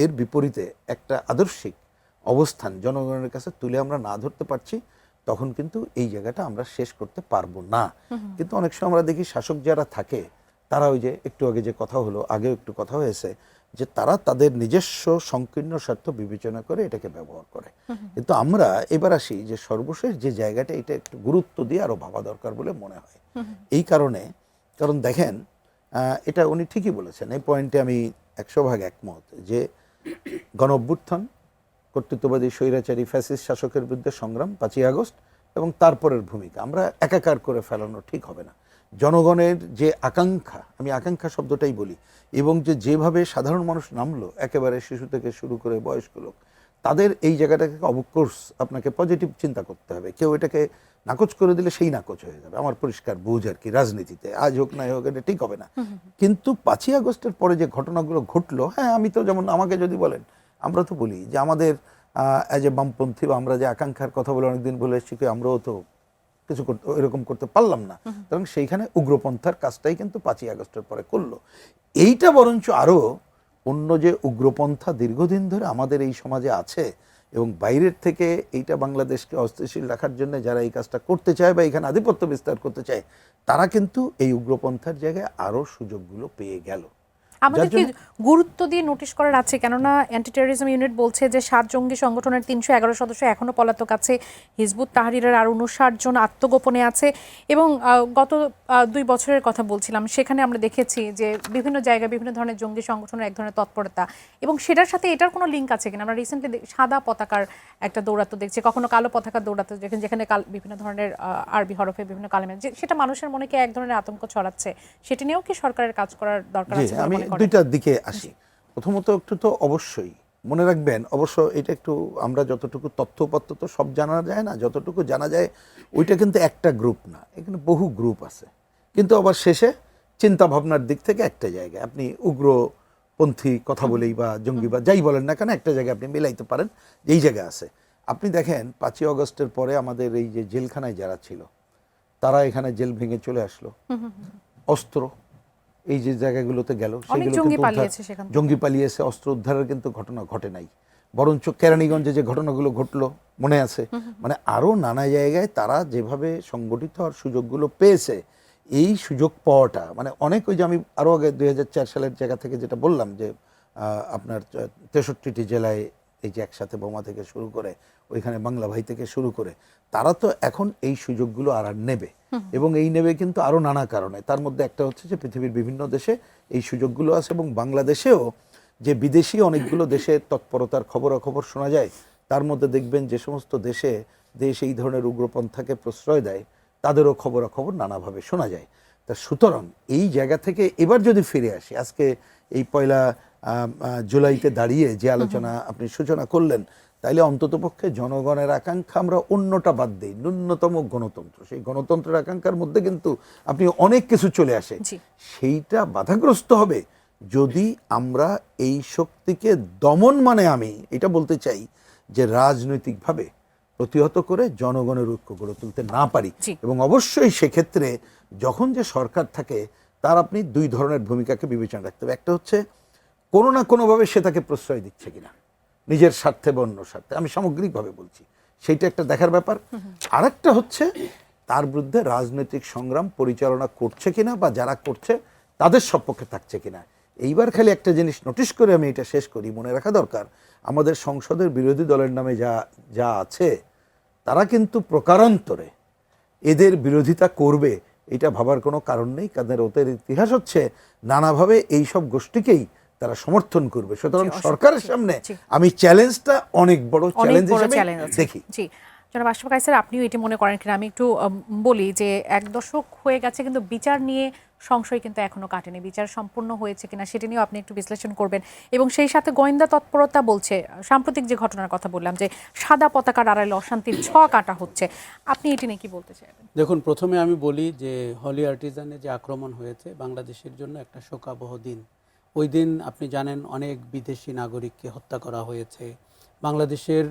এর বিপরীতে একটা আদর্শিক অবস্থান জনগণের কাছে তুলে আমরা না ধরতে পারছি, তখন কিন্তু এই জায়গাটা আমরা শেষ করতে পারবো না। কিন্তু অনেক সময় আমরা দেখি শাসক যারা থাকে, তারা ওই যে একটু আগে যে কথা হলো, আগেও একটু কথা হয়েছে, যে তারা তাদের নিজস্ব সংকীর্ণ স্বার্থ বিবেচনা করে এটাকে ব্যবহার করে। কিন্তু আমরা এবার আসি যে সর্বশেষ যে জায়গাটা, এটা একটু গুরুত্ব দিয়ে আরো ভাবা দরকার বলে মনে হয়। এই কারণ দেখেন, এটা উনি ঠিকই বলেছেন, এই পয়েন্টে আমি 100% একমত, যে গণ অভ্যুত্থান, কর্তৃত্ববাদী স্বৈরাচারী ফ্যাসিস্ট শাসকের বিরুদ্ধে সংগ্রাম, 5ই আগস্ট এবং তারপরের ভূমিকা আমরা একাকার করে ফেলানো ঠিক হবে না। জনগণের যে আকাঙ্ক্ষা, আমি আকাঙ্ক্ষা শব্দটাই বলি, এবং যেভাবে সাধারণ মানুষ নামলো, একেবারে শিশু থেকে শুরু করে বয়স্ক লোক, তাদের এই জায়গাটাকে অবকোর্স আপনাকে পজিটিভ চিন্তা করতে হবে। কেউ এটাকে নাকচ করে দিলে সেই নাকচ হয়ে যাবে, আমার পরিষ্কার বুঝ আর কি। রাজনীতিতে আজ হোক না হোক এটা ঠিক হবে না। কিন্তু 5ই আগস্টের পরে যে ঘটনাগুলো ঘটলো, হ্যাঁ, আমি তো যেমন, আমাকে যদি বলেন, আমরা তো বলি যে আমাদের অ্যাজ এ বামপন্থী বা আমরা যে আকাঙ্ক্ষার কথা বলে অনেকদিন বলে এসেছি, আমরাও তো কিছু করতে এরকম করতে পারলাম না, কারণ সেইখানে উগ্রপন্থার কাজটাই কিন্তু 5ই আগস্টের পরে করলো। এইটা বরঞ্চ আরো অন্য যে উগ্রপন্থা দীর্ঘদিন ধরে আমাদের এই সমাজে আছে, এবং বাইরের থেকে এইটা বাংলাদেশকে অস্থিতিশীল রাখার জন্য যারা এই কাজটা করতে চায় বা এখানে আধিপত্য বিস্তার করতে চায়, তারা কিন্তু এই উগ্রপন্থার জায়গায় আরো সুযোগগুলো পেয়ে গেল। আমাদের কি গুরুত্ব দিয়ে নোটিশ করার আছে? কেননা অ্যান্টি টেররিজম ইউনিট বলছে যে 7 জঙ্গি সংগঠনের 311 সদস্য এখনো পলাতক আছে, হিজবুত তাহরিরের আর 59 জন আত্মগোপনে আছে, এবং গত 2 বছরের কথা বলছিলাম, সেখানে আমরা দেখেছি যে বিভিন্ন জায়গায় বিভিন্ন ধরনের জঙ্গি সংগঠনের এক ধরনের তৎপরতা, এবং সেটার সাথে এটার কোনো লিঙ্ক আছে কিনা? আমরা রিসেন্টলি সাদা পতাকার একটা দৌড়াতে দেখছি, কখনো কালো পতাকার দৌড়াতে, যেখানে বিভিন্ন ধরনের আরবি হরফে বিভিন্ন কালেমে, সেটা মানুষের মনে কি এক ধরনের আতঙ্ক ছড়াচ্ছে, সেটা নিয়েও কি সরকারের কাজ করার দরকার আছে? আমি দুইটার দিকে আসি। প্রথমত একটু তো অবশ্যই মনে রাখবেন, অবশ্য এটা একটু আমরা যতটুকু তথ্যপত্র তো সব জানা যায় না, যতটুকু জানা যায় ওইটা কিন্তু একটা গ্রুপ না, এখানে বহু গ্রুপ আছে, কিন্তু আবার শেষে চিন্তা ভাবনার দিক থেকে একটা জায়গায় আপনি উগ্রপন্থী কথা বলেই বা জঙ্গি বা যাই বলেন না কেন, একটা জায়গায় আপনি মিলাইতে পারেন যে এই জায়গায় আছে। আপনি দেখেন 5ই আগস্টের পরে আমাদের এই যে জেলখানায় যারা ছিল, তারা এখানে জেল ভেঙে চলে আসলো, অস্ত্র এই যে জায়গাগুলোতে গেল অনেক সেগুলো জঙ্গি কিন্তু পালিয়েছে সেখান থেকে। জঙ্গি পালিয়েছে, অস্ত্র উদ্ধারের কিন্তু ঘটনা ঘটে নাই। বরঞ্চ কেরানীগঞ্জে যে ঘটনাগুলো ঘটলো মনে আছে, মানে আরও নানা জায়গায় তারা যেভাবে সংগঠিত হওয়ার সুযোগগুলো পেয়েছে, এই সুযোগ পাওয়াটা মানে অনেক, ওই যে আমি আরও আগে 2004 সালের জায়গা থেকে যেটা বললাম যে আপনার 63টি জেলায় এই যে একসাথে বোমা থেকে শুরু করে ওইখানে বাংলা ভাই থেকে শুরু করে, তারা তো এখন এই সুযোগগুলো আর নেবে, এবং এই নেবে কিন্তু আরও নানা কারণে। তার মধ্যে একটা হচ্ছে যে পৃথিবীর বিভিন্ন দেশে এই সুযোগগুলো আছে, এবং বাংলাদেশেও যে বিদেশি অনেকগুলো দেশের তৎপরতার খবরাখবর শোনা যায়, তার মধ্যে দেখবেন যে সমস্ত দেশ এই ধরনের উগ্রপন্থাকে প্রশ্রয় দেয়, তাদেরও খবরাখবর নানাভাবে শোনা যায়। তা সুতরাং এই জায়গা থেকে এবার যদি ফিরে আসি, আজকে এই 1 জুলাইতে দাঁড়িয়ে যে আলোচনা আপনি সূচনা করলেন, তাইলে অন্ততপক্ষে জনগণের আকাঙ্ক্ষা আমরা অন্যটা বাদ দিই, ন্যূনতম গণতন্ত্র, সেই গণতন্ত্রের আকাঙ্ক্ষার মধ্যে কিন্তু আপনি অনেক কিছু চলে আসে, সেইটা বাধাগ্রস্ত হবে যদি আমরা এই শক্তিকে দমন, মানে আমি এটা বলতে চাই যে রাজনৈতিকভাবে প্রতিহত করে জনগণের ঐক্য গড়ে তুলতে না পারি। এবং অবশ্যই সেক্ষেত্রে যখন যে সরকার থাকে তার আপনি 2 ধরনের ভূমিকাকে বিবেচনা রাখতে হবে। একটা হচ্ছে কোনো না কোনোভাবে সে তাকে প্রশ্রয় দিচ্ছে কিনা, নিজের স্বার্থে বা অন্য স্বার্থে, আমি সামগ্রিকভাবে বলছি, সেইটা একটা দেখার ব্যাপার। আরেকটা হচ্ছে তার বিরুদ্ধে রাজনৈতিক সংগ্রাম পরিচালনা করছে কিনা, বা যারা করছে তাদের সপক্ষে থাকছে কিনা। এইবার খালি একটা জিনিস নোটিশ করে আমি এটা শেষ করি, মনে রাখা দরকার, আমাদের সংসদের বিরোধী দলের নামে যা আছে, তারা কিন্তু প্রকারান্তরে এদের বিরোধিতা করবে এটা ভাবার কোনো কারণ নেই, কারণ ওদের ইতিহাস হচ্ছে নানাভাবে এই সব গোষ্ঠীকেই তারা সমর্থন করবে। সুতরাং সরকারের সামনে আমি চ্যালেঞ্জটা অনেক বড় চ্যালেঞ্জ হিসেবে দেখি। জি, জনাব আশরাফ কায়সার, আপনিও এটি মনে করেন কিনা? আমি একটু বলি যে 1 দশক হয়ে গেছে, কিন্তু বিচার নিয়ে সংশয় কিন্তু এখনো কাটেনি। বিচার সম্পূর্ণ হয়েছে কিনা সেটা নিয়েও আপনি একটু বিশ্লেষণ করবেন। এবং সেই সাথে গোয়েন্দা তৎপরতা বলছে, সাম্প্রতিক যে ঘটনার কথা বললাম যে সাদা পতাকার আড়ালে অশান্তির ছক আঁটা হচ্ছে, আপনি এটি নিয়ে কি বলতে চাইবেন? দেখুন, প্রথমে আমি বলি যে হলি আর্টিজানে যে আক্রমণ হয়েছে বাংলাদেশের জন্য একটা শোকাবহ দিন। ওই দিন আপনি জানেন অনেক বিদেশি নাগরিককে হত্যা করা হয়েছে। বাংলাদেশের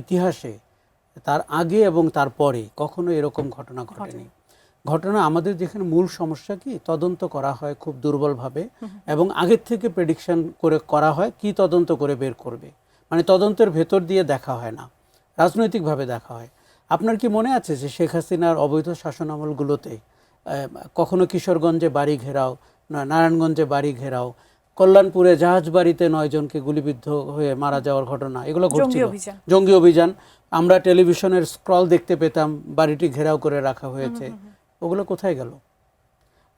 ইতিহাসে তার আগে এবং তার পরে কখনো এরকম ঘটনা ঘটেনি। ঘটনা আমাদের যেখানে মূল সমস্যা কি, তদন্ত করা হয় খুব দুর্বলভাবে, এবং আগের থেকে প্রেডিকশন করে করা হয় কি তদন্ত করে বের করবে, মানে তদন্তের ভেতর দিয়ে দেখা হয় না, রাজনৈতিকভাবে দেখা হয়। আপনার কি মনে আছে যে শেখ হাসিনার অবৈধ শাসনামলগুলোতে কখনো কিশোরগঞ্জে বাড়ি ঘেরাও, নারায়ণগঞ্জে বাড়ি ঘেরাও, কল্যাণপুরে জাহাজ বাড়িতে 9 জনকে গুলিবিদ্ধ হয়ে মারা যাওয়ার ঘটনা, এগুলো ঘটছিল, জঙ্গি অভিযান। আমরা টেলিভিশনের স্ক্রল দেখতে পেতাম বাড়িটি ঘেরাও করে রাখা হয়েছে, ওগুলো কোথায় গেল?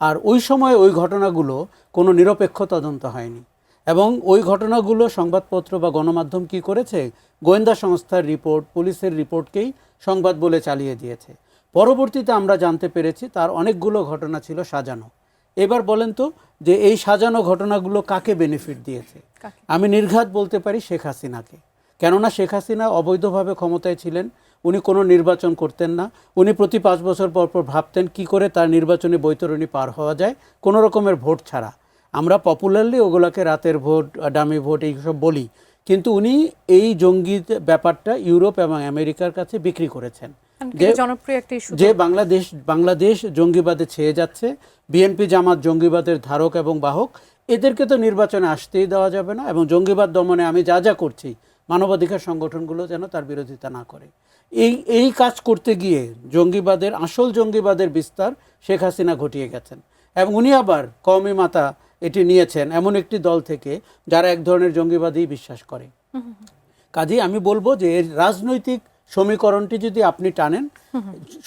আর ওই সময় ওই ঘটনাগুলো কোনো নিরপেক্ষ তদন্ত হয়নি, এবং ওই ঘটনাগুলো সংবাদপত্র বা গণমাধ্যম কি করেছে, গোয়েন্দা সংস্থার রিপোর্ট, পুলিশের রিপোর্টকেই সংবাদ বলে চালিয়ে দিয়েছে। পরবর্তীতে আমরা জানতে পেরেছি তার অনেকগুলো ঘটনা ছিল সাজানো। এবার বলেন তো যে এই সাজানো ঘটনাগুলো কাকে বেনিফিট দিয়েছে? আমি নির্ঘাত বলতে পারি শেখ হাসিনাকে। কেননা শেখ হাসিনা অবৈধভাবে ক্ষমতায় ছিলেন, উনি কোনো নির্বাচন করতেন না, উনি প্রতি 5 বছর পর পর ভাবতেন কি করে তার নির্বাচনী বৈতরণী পার হওয়া যায় কোনো রকমের ভোট ছাড়া। আমরা পপুলারলি ওগুলোকে রাতের ভোট, ডামি ভোট এইসব বলি, কিন্তু উনি এই জঙ্গি ব্যাপারটা ইউরোপ এবং আমেরিকার কাছে বিক্রি করেছেন যে বাংলাদেশ জঙ্গিবাদে ছেয়ে যাচ্ছে, বিএনপি জামাত জঙ্গিবাদের ধারক এবং বাহক, এদেরকে তো নির্বাচনে আসতেই দেওয়া যাবে না, এবং জঙ্গিবাদ দমনে আমি যা করছি মানবাধিকার সংগঠনগুলো যেন তার বিরোধিতা না করে। এই কাজ করতে গিয়ে আসল জঙ্গিবাদের বিস্তার শেখ হাসিনা ঘটিয়ে গেছেন, এবং উনি আবার কওমি মাতা এটি নিয়েছেন এমন একটি দল থেকে যারা এক ধরনের জঙ্গিবাদী বিশ্বাস করে। কাজেই আমি বলবো যে এর রাজনৈতিক সমীকরণটি যদি আপনি টানেন,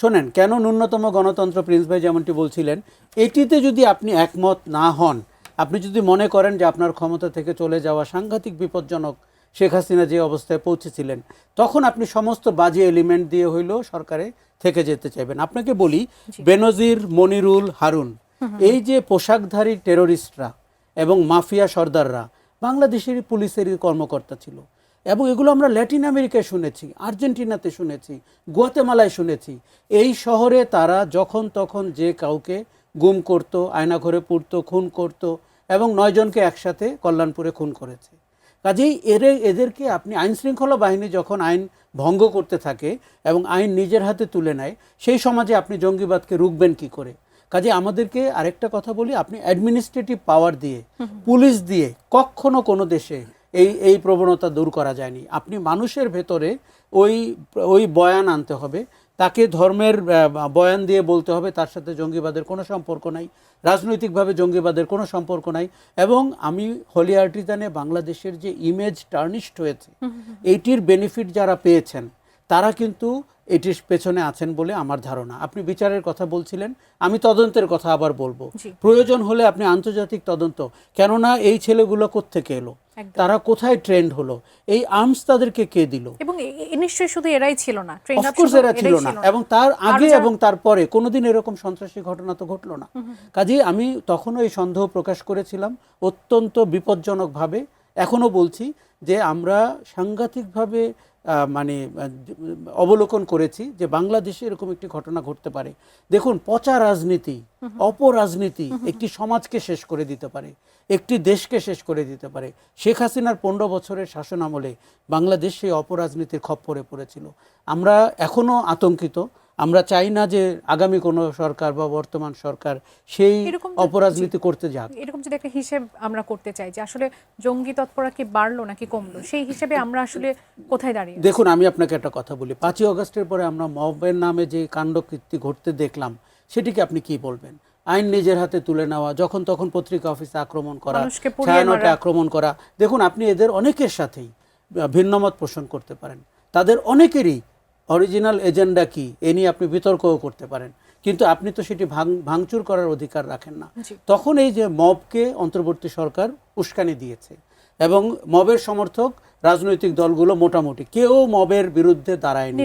শোনেন কেন ন্যূনতম গণতন্ত্র, প্রিন্স ভাই যেমনটি বলছিলেন, এটিতে যদি আপনি একমত না হন, আপনি যদি মনে করেন যে আপনার ক্ষমতা থেকে চলে যাওয়া সাংঘাতিক বিপজ্জনক, শেখ হাসিনা যে অবস্থায় পৌঁছেছিলেন, তখন আপনি সমস্ত বাজে এলিমেন্ট দিয়ে হইলেও সরকারে থেকে যেতে চাইবেন। আপনাকে বলি, বেনজির, মনিরুল, হারুন, এই যে পোশাকধারী টেরোরিস্টরা এবং মাফিয়া সর্দাররা বাংলাদেশেরই পুলিশেরই কর্মকর্তা ছিল, এবং এগুলো আমরা ল্যাটিন আমেরিকায় শুনেছি, আর্জেন্টিনাতে শুনেছি, গুয়াতেমালায় শুনেছি। এই শহরে তারা যখন তখন যে কাউকে গুম করত, আয়নাঘরে পুরত, খুন করত, এবং 9 জনকে একসাথে কল্যাণপুরে খুন করেছে। কাজেই এদেরকে আপনি আইনশৃঙ্খলা বাহিনী যখন আইন ভঙ্গ করতে থাকে এবং আইন নিজের হাতে তুলে নেয়, সেই সমাজে আপনি জঙ্গিবাদকে রুখবেন কি করে? কাজে আমাদেরকে আরেকটা কথা বলি, আপনি অ্যাডমিনিস্ট্রেটিভ পাওয়ার দিয়ে, পুলিশ দিয়ে কখনো কোনো দেশে এই প্রবণতা দূর করা যায়নি। আপনি মানুষের ভেতরে ওই বয়ান আনতে হবে, তাকে ধর্মের বয়ান দিয়ে বলতে হবে তার সাথে জঙ্গিবাদের কোনো সম্পর্ক নাই, রাজনৈতিকভাবে জঙ্গিবাদের কোনো সম্পর্ক নাই। এবং আমি হোলি আর্টিজানে বাংলাদেশের যে ইমেজ টার্নিশড হয়েছে, এইটির বেনিফিট যারা পেয়েছেন তারা কিন্তু এটির পেছনে আছেন বলে আমার ধারণা। আপনি বিচারের কথা বলছিলেন, আমি তদন্তের কথা আবার বলবো, প্রয়োজন হলে আপনি আন্তর্জাতিক তদন্ত, কেননা এই ছেলেগুলো কোত্থেকে এলো, তারা কোথায় ট্রেন্ড হলো, এই আর্মস তাদেরকে কে দিল, এবং নিশ্চয়ই শুধু এরাই ছিল না, অফকোর্স এরা ছিল না, এবং তার আগে এবং তারপরে কোনোদিন এরকম সন্ত্রাসী ঘটনা তো ঘটলো না। কাজেই আমি তখনও এই সন্দেহ প্রকাশ করেছিলাম অত্যন্ত বিপজ্জনকভাবে। এখনো বলছি যে আমরা সাংঘাতিকভাবে মানে অবলোকন করেছি যে বাংলাদেশে এরকম একটি ঘটনা ঘটতে পারে। দেখুন, পচা রাজনীতি, অপরাজনীতি একটি সমাজকে শেষ করে দিতে পারে, একটি দেশকে শেষ করে দিতে পারে। শেখ হাসিনার 15 বছরের শাসন আমলে বাংলাদেশ সেই অপরাজনীতির খপ্পরে পড়েছিল। আমরা এখনো আতঙ্কিত। আমরা চাই না যে আগামী কোনো সরকার বা বর্তমান সরকার সেই অপরাজনীতি করতে যাক। এরকম যদি একটা হিসেব আমরা করতে চাই যে আসলে জঙ্গি তৎপরতা কি বাড়লো নাকি কমলো, সেই হিসেবে আমরা আসলে কোথায় দাঁড়িয়ে? দেখুন, আমি আপনাকে একটা কথা বলি, 5ই আগস্টের পরে আমরা মবের নামে যে কাণ্ডকীর্তি ঘটতে দেখলাম, সেটিকে আপনি কি বলবেন? আইন নিজের হাতে তুলে নেওয়া, যখন তখন পত্রিকা অফিসে আক্রমণ করা, ছায়ানটে আক্রমণ করা। দেখুন, আপনি এদের অনেকের সাথেই ভিন্নমত পোষণ করতে পারেন, তাদের অনেকেরই অরিজিনাল এজেন্ডা কি এ নিয়ে আপনি বিতর্কও করতে পারেন, কিন্তু আপনি তো সেটি ভাঙচুর করার অধিকার রাখেন না। তখন এই যে মবকে অন্তর্বর্তী সরকার উস্কানি দিয়েছে, এবং মবের সমর্থক রাজনৈতিক দলগুলো মোটামুটি কেউ মবের বিরুদ্ধে দাঁড়ায়নি।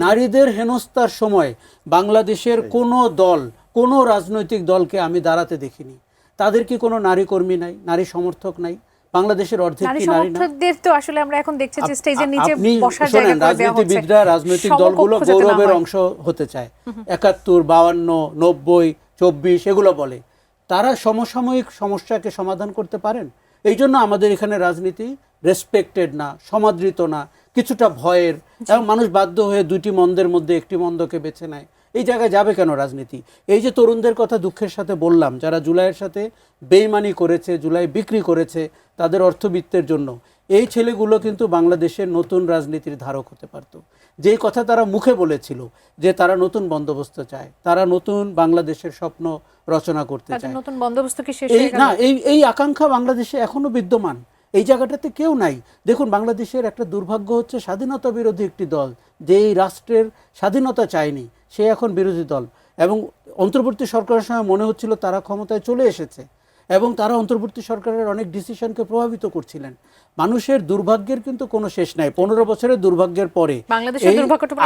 নারীদের হেনস্থার সময় বাংলাদেশের কোনো দল, কোনো রাজনৈতিক দলকে আমি দাঁড়াতে দেখিনি। তাদের কি কোনো নারী কর্মী নাই, নারী সমর্থক নাই? বাংলাদেশের অর্ধেক কি নারী না? তো আসলে আমরা এখন দেখছি যে স্টেজের নিচে বসার জায়গা করে দেওয়া হচ্ছে। রাজনীতিবিদরা রাজনৈতিক দলগুলো গৌরবের অংশ হতে চায়, 71, 52, 90, 24 এগুলো বলে। তারা সমসাময়িক সমস্যাকে সমাধান করতে পারেন? এই জন্য আমাদের এখানে রাজনীতি রেসপেক্টেড না, সমাদৃত না, কিছুটা ভয়ের, এবং মানুষ বাধ্য হয়ে দুটি মন্দের মধ্যে একটি মন্দকে বেছে নেয়। এই জায়গায় যাবে কেন রাজনীতি? এই যে তরুণদের কথা দুঃখের সাথে বললাম, যারা জুলাইয়ের সাথে বেইমানি করেছে, জুলাই বিক্রি করেছে তাদের অর্থবিত্তের জন্য, এই ছেলেগুলো কিন্তু বাংলাদেশের নতুন রাজনীতির ধারক হতে পারত। যেই কথা তারা মুখে বলেছিল যে তারা নতুন বন্দোবস্ত চায়, তারা নতুন বাংলাদেশের স্বপ্ন রচনা করতে চায়, নতুন বন্দোবস্ত কি শেষ হয়ে গেল? না, এই আকাঙ্ক্ষা বাংলাদেশে এখনো বিদ্যমান, এই জায়গাটাতে কেউ নাই। দেখুন, বাংলাদেশের একটা দুর্ভাগ্য হচ্ছে স্বাধীনতা বিরোধী একটি দল, যে এই রাষ্ট্রের স্বাধীনতা চায়নি, সে এখন বিরোধী দল। এবং অন্তর্বর্তী সরকারের সময় মনে হচ্ছিল তারা ক্ষমতায় চলে এসেছে, এবং তারা অন্তর্বর্তী সরকারের অনেক ডিসিশনকে প্রভাবিত করছিলেন। মানুষের দুর্ভাগ্যের কিন্তু কোনো শেষ নাই। 15 বছরের দুর্ভাগ্যের পরে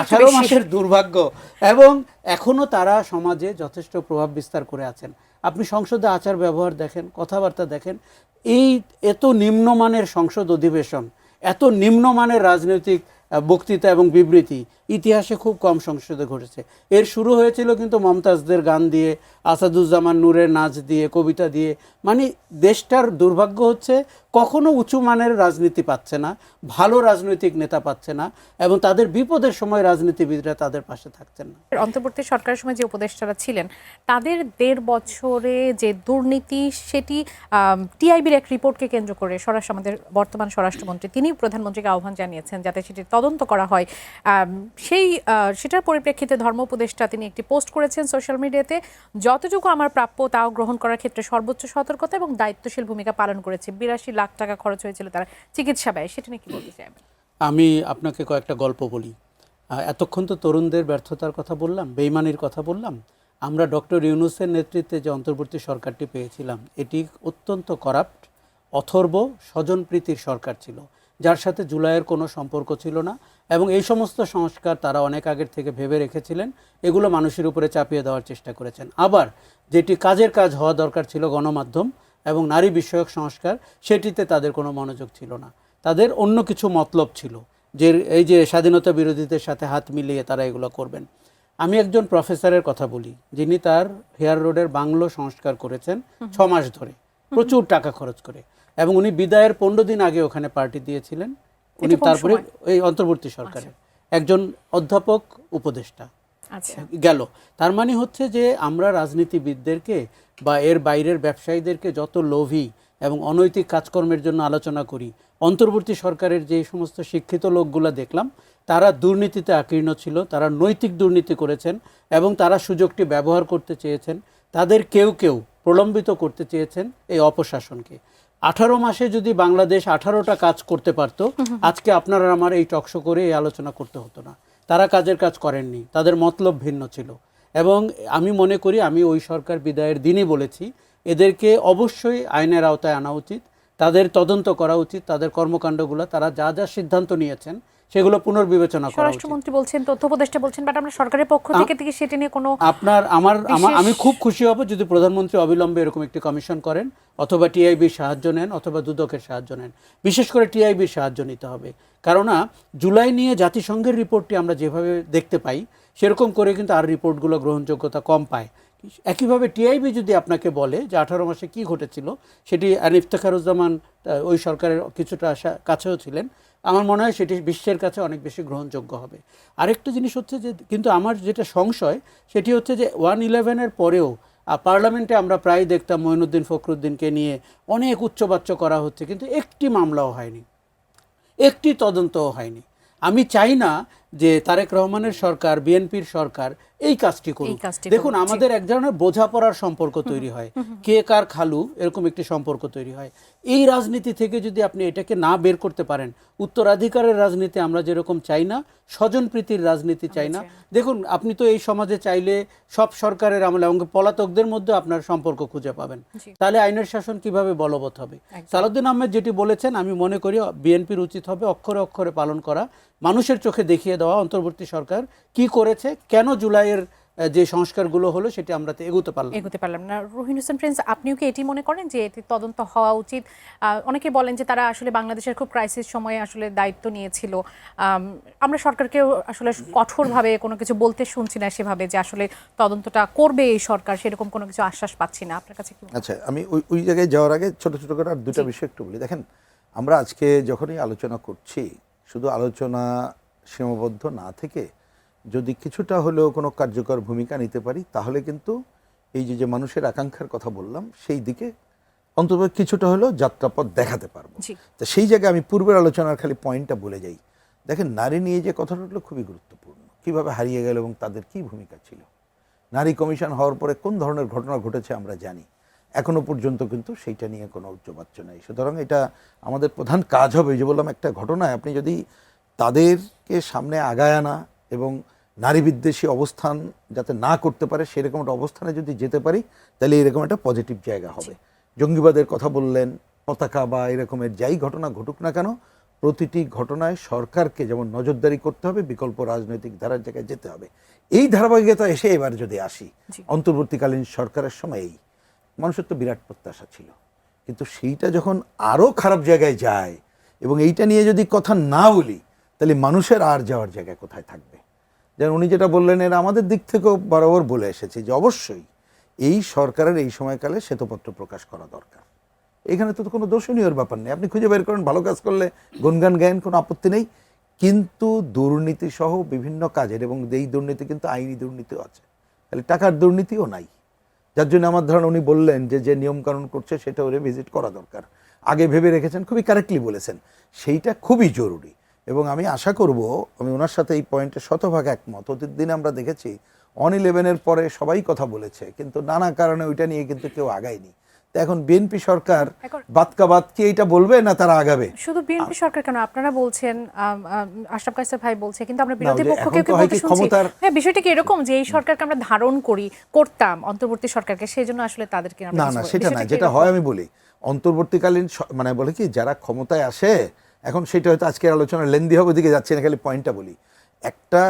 18 মাসের দুর্ভাগ্য, এবং এখনো তারা সমাজে যথেষ্ট প্রভাব বিস্তার করে আছেন। আপনি সংসদে আচার ব্যবহার দেখেন, কথাবার্তা দেখেন, এই এত নিম্নমানের সংসদ অধিবেশন, এত নিম্নমানের রাজনৈতিক বক্তৃতা এবং বিবৃতি ইতিহাসে খুব কম সংসদে ঘটেছে। এর শুরু হয়েছিল কিন্তু মমতাজদের গান দিয়ে, আসাদুজ্জামান নূরের নাচ দিয়ে, কবিতা দিয়ে। মানে দেশটার দুর্ভাগ্য হচ্ছে কখনো উঁচু মানের রাজনীতি পাচ্ছে না, ভালো রাজনৈতিক নেতা পাচ্ছে না, এবং তাদের বিপদের সময় রাজনীতিবিদরা তাদের পাশে থাকছেন না। অন্তর্বর্তী সরকারের সময় যে উপদেষ্টারা ছিলেন, তাদের 1.5 বছরে যে দুর্নীতি, সেটি টিআইবির এক রিপোর্টকে কেন্দ্র করে আমাদের বর্তমান স্বরাষ্ট্রমন্ত্রী তিনি প্রধানমন্ত্রীকে আহ্বান জানিয়েছেন যাতে সেটি তদন্ত করা হয়। সেটার পরিপ্রেক্ষিতে ধর্ম উপদেষ্টা তিনি একটি পোস্ট করেছেন সোশ্যাল মিডিয়াতে, যতটুকু আমার প্রাপ্য তাও গ্রহণ করার ক্ষেত্রে সর্বোচ্চ সতর্কতা এবং দায়িত্বশীল ভূমিকা পালন করেছে। 82 লাখ টাকা খরচ হয়েছিল তার চিকিৎসা ব্যয়, সেটা নিয়ে কি বলতে চাইবেন? আমি আপনাকে কয়েকটা গল্প বলি। এতক্ষণ তো তরুণদের ব্যর্থতার কথা বললাম, বেইমানির কথা বললাম। আমরা ডক্টর ইউনূসের নেতৃত্বে যে অন্তর্বর্তী সরকারটি পেয়েছিলাম, এটি অত্যন্ত করাপ্ট, অথর্ব, স্বজনপ্রীতির সরকার ছিল, যার সাথে জুলাইয়ের কোনো সম্পর্ক ছিল না। এবং এই সমস্ত সংস্কার তারা অনেক আগের থেকে ভেবে রেখেছিলেন, এগুলো মানুষের উপরে চাপিয়ে দেওয়ার চেষ্টা করেছেন। আবার যেটি কাজের কাজ হওয়া দরকার ছিল, গণমাধ্যম এবং নারী বিষয়ক সংস্কার, সেটিতে তাদের কোনো মনোযোগ ছিল না। তাদের অন্য কিছু মতলব ছিল, যে এই যে স্বাধীনতা বিরোধীদের সাথে হাত মিলিয়ে তারা এগুলো করবেন। আমি একজন প্রফেসরের কথা বলি, যিনি তার হেয়ার রোডের বাংলো সংস্কার করেছেন 6 মাস ধরে, প্রচুর টাকা খরচ করে, এবং উনি বিদায়ের 15 দিন আগে ওখানে পার্টি দিয়েছিলেন। উনি তারপরে এই অন্তর্বর্তী সরকারের একজন অধ্যাপক উপদেষ্টা, আচ্ছা গেল। তার মানে হচ্ছে যে আমরা রাজনীতিবিদদেরকে বা এর বাইরের ব্যবসায়ীদেরকে যত লোভী এবং অনৈতিক কাজকর্মের জন্য আলোচনা করি, অন্তর্বর্তী সরকারের যে সমস্ত শিক্ষিত লোকগুলো দেখলাম তারা দুর্নীতিতে আকীর্ণ ছিল, তারা নৈতিক দুর্নীতি করেছেন এবং তারা সুযোগটি ব্যবহার করতে চেয়েছেন। তাদের কেউ কেউ প্রলম্বিত করতে চেয়েছেন এই অপশাসনকে। 18 মাসে যদি বাংলাদেশ 18টা কাজ করতে পারতো, আজকে আপনারা আমার এই টকশো করে এই আলোচনা করতে হতো না। তারা কাজের কাজ করেননি, তাদের মতলব ভিন্ন ছিল। এবং আমি মনে করি, আমি ওই সরকার বিদায়ের দিনই বলেছি, এদেরকে অবশ্যই আইনের আওতায় আনা উচিত, তাদের তদন্ত করা উচিত, তাদের কর্মকাণ্ডগুলো, তারা যা যা সিদ্ধান্ত নিয়েছেন সেগুলো পুনর্বিবেচনা করা উচিত। স্বরাষ্ট্রমন্ত্রী বলছেন, তথ্য উপদেষ্টা বলছেন, বাট আমরা সরকারের পক্ষ থেকে সেটা নিয়ে কোনো আমি খুব খুশি হব যদি প্রধানমন্ত্রী অবিলম্বে এরকম একটি কমিশন করেন, অথবা টিআইবির সাহায্য নেন, অথবা দুদকের সাহায্য নেন। বিশেষ করে টিআইবির সাহায্য নিতে হবে, কেননা জুলাই নিয়ে জাতিসংঘের রিপোর্টটি আমরা যেভাবে দেখতে পাই সেরকম করে কিন্তু আর রিপোর্টগুলো গ্রহণযোগ্যতা কম পায়। একইভাবে টিআইবি যদি আপনাকে বলে যে 18 মাসে কি ঘটেছিল, সেটি ইফতেখারুজ্জামান ওই সরকারের কিছুটা কাছেও ছিলেন, আমার মনে হয় সেটি বিশ্বের কাছে অনেক বেশি গ্রহণযোগ্য হবে। আরেকটা জিনিস হচ্ছে যে, কিন্তু আমার যেটা সংশয় সেটি হচ্ছে যে 1/11-এর পরেও পার্লামেন্টে আমরা প্রায় দেখতাম মঈনুদ্দিন ফখরুদ্দিনকে নিয়ে অনেক উচ্চবাচ্য করা হচ্ছে, কিন্তু একটি মামলাও হয়নি, একটি তদন্তও হয়নি। আমি চাই না যে তারেক রহমানের সরকার, বিএনপির সরকার এই কাজটি করুক। দেখুন, আমাদের এক ধরনের বোঝাপড়ার সম্পর্ক তৈরি হয়, কে কার খালু, এরকম একটি সম্পর্ক তৈরি হয়। এই রাজনীতি থেকে যদি আপনি এটাকে না বের করতে পারেন, উত্তরাধিকারের রাজনীতি আমরা যেরকম চাই না, স্বজনপ্রীতির রাজনীতি চাই না। দেখুন, আপনি তো এই সমাজে চাইলে সব সরকারের আমলে এবং পলাতকদের মধ্যে আপনার সম্পর্ক খুঁজে পাবেন, তাহলে আইনের শাসন কিভাবে বলবৎ হবে? সালাউদ্দিন আহমেদ যেটি বলেছেন, আমি মনে করি বিএনপির উচিত হবে অক্ষরে অক্ষরে পালন করা, মানুষের চোখে দেখিয়ে দেওয়া অন্তর্বর্তী সরকার কি করেছে, কেন জুলাইয়ের যে সংস্কারগুলো হলো সেটি আমরা এগোতে পারলাম না। রহিন হোসেন প্রিন্স, আপনিও কি এটি মনে করেন যে এটি তদন্ত হওয়া উচিত? অনেকে বলেন যে তারা আসলে বাংলাদেশের খুব ক্রাইসিস সময়ে আসলে দায়িত্ব নিয়েছিল। আমরা সরকারকেও আসলে কঠোরভাবে কোনো কিছু বলতে শুনছি না সেভাবে, যে আসলে তদন্তটা করবে এই সরকার, সেরকম কোনো কিছু আশ্বাস পাচ্ছি না। আপনার কাছে কি? আচ্ছা, আমি ওই জায়গায় যাওয়ার আগে ছোট ছোট করে আর দুটা বিষয় একটু বলি। দেখেন, আমরা আজকে যখনই আলোচনা করছি, শুধু আলোচনা সীমাবদ্ধ না থেকে যদি কিছুটা হলেও কোনো কার্যকর ভূমিকা নিতে পারি, তাহলে কিন্তু এই যে মানুষের আকাঙ্ক্ষার কথা বললাম, সেই দিকে অন্তত কিছুটা হলেও যাত্রাপথ দেখাতে পারবো। তো সেই জায়গায় আমি পূর্বের আলোচনার খালি পয়েন্টটা বলে যাই। দেখেন, নারী নিয়ে যে কথাটা হলো খুবই গুরুত্বপূর্ণ। কিভাবে হারিয়ে গেল এবং তাদের কি ভূমিকা ছিল, নারী কমিশন হওয়ার পরে কোন ধরনের ঘটনা ঘটেছে আমরা জানি, এখনো পর্যন্ত কিন্তু সেইটা নিয়ে কোনো উচ্চবাচ্য নেই। সুতরাং এটা আমাদের প্রধান কাজ হবে। যে বললাম, একটা ঘটনায় আপনি যদি তাদেরকে সামনে আগায় আনা এবং নারী বিদ্বেষী অবস্থান যাতে না করতে পারে সেরকম একটা অবস্থানে যদি যেতে পারি, তাহলে এরকম একটা পজিটিভ জায়গা হবে। জঙ্গিবাদের কথা বললেন, পতাকা বা এরকমের যাই ঘটনা ঘটুক না কেন, প্রতিটি ঘটনায় সরকারকে যেমন নজরদারি করতে হবে, বিকল্প রাজনৈতিক ধারার জায়গায় যেতে হবে। এই ধারাবাহিকতা এসে এবার যদি আসি, অন্তর্বর্তীকালীন সরকারের সময়েই মানুষের তো বিরাট প্রত্যাশা ছিল, কিন্তু সেইটা যখন আরও খারাপ জায়গায় যায় এবং এইটা নিয়ে যদি কথা না বলি, তাহলে মানুষের আর যাওয়ার জায়গায় কোথায় থাকবে? যেন উনি যেটা বললেন, এর আমাদের দিক থেকেও বরাবর বলে এসেছি যে অবশ্যই এই সরকারের এই সময়কালে শ্বেতপত্র প্রকাশ করা দরকার। এখানে তো কোনো দর্শনীয়র ব্যাপার নেই, আপনি খুঁজে বের করেন, ভালো কাজ করলে গুণগান গায়েন, কোনো আপত্তি নেই। কিন্তু দুর্নীতি সহ বিভিন্ন কাজের, এবং এই দুর্নীতি কিন্তু আইনি দুর্নীতিও আছে, তাহলে টাকার দুর্নীতিও নাই। যার জন্য আমার ধারণা উনি বললেন যে নিয়মকানুন করছে সেটা ওরে ভিজিট করা দরকার, আগে ভেবে রেখেছেন, খুবই কারেক্টলি বলেছেন, সেইটা খুবই জরুরি। এবং আমি আশা করব, আমি ওনার সাথে এই পয়েন্টে শতভাগ একমত। অতীত দিনে আমরা দেখেছি 1/11-এর পরে সবাই কথা বলেছে, কিন্তু নানা কারণে ওইটা নিয়ে কিন্তু কেউ আগায়নি। তো এখন বিএনপি সরকার বাতকা কি এইটা বলবে না তারা আগাবে? শুধু বিএনপি সরকার কেন, আপনারা বলছেন, আশরাফ কায়সার ভাই বলছে, কিন্তু আমরা বিরোধী পক্ষকে বলতে শুনছি। হ্যাঁ, বিষয়টা কি এরকম যে এই সরকারকে আমরা ধারণ করতাম অন্তর্বর্তী সরকারকে, সেই জন্য আসলে তাদেরকে না, সেটা না। যেটা হয় আমি বলি, অন্তর্বর্তীকালীন মানে বলে কি, যারা ক্ষমতায় আসে, এখন সেটা হয়তো আজকের আলোচনা লেন্দি হবে, দিকে যাচ্ছে না, খালি পয়েন্টটা বলি। একটা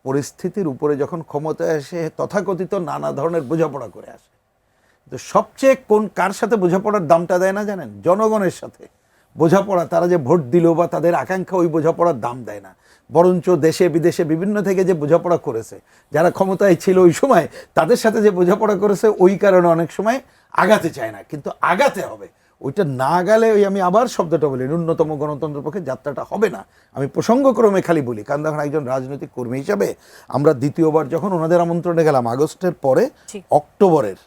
পরিস্থিতির উপরে যখন ক্ষমতায় আসে, তথাকথিত নানা ধরনের বোঝাপড়া করে আসে। তো সবচেয়ে কার সাথে বোঝাপড়ার দামটা দেয় না জানেন? জনগণের সাথে বোঝাপড়া। তারা যে ভোট দিল বা তাদের আকাঙ্ক্ষা, ওই বোঝাপড়ার দাম দেয় না, বরঞ্চ দেশে বিদেশে বিভিন্ন থেকে যে বোঝাপড়া করেছে, যারা ক্ষমতায় ছিল ওই সময়, তাদের সাথে যে বোঝাপড়া করেছে, ওই কারণে অনেক সময় আগাতে চায় না, কিন্তু আগাতে হবে। ওইটা না গেলে ওই আমি আবার শব্দটা বলি, ন্যূনতম গণতন্ত্রের পক্ষে যাত্রাটা হবে না। আমি প্রসঙ্গক্রমে খালি বলি, কারণ দেখুন একজন রাজনৈতিক কর্মী হিসাবে আমরা দ্বিতীয়বার যখন ওনাদের আমন্ত্রণে গেলাম আগস্টের পরে, জি। অক্টোবরের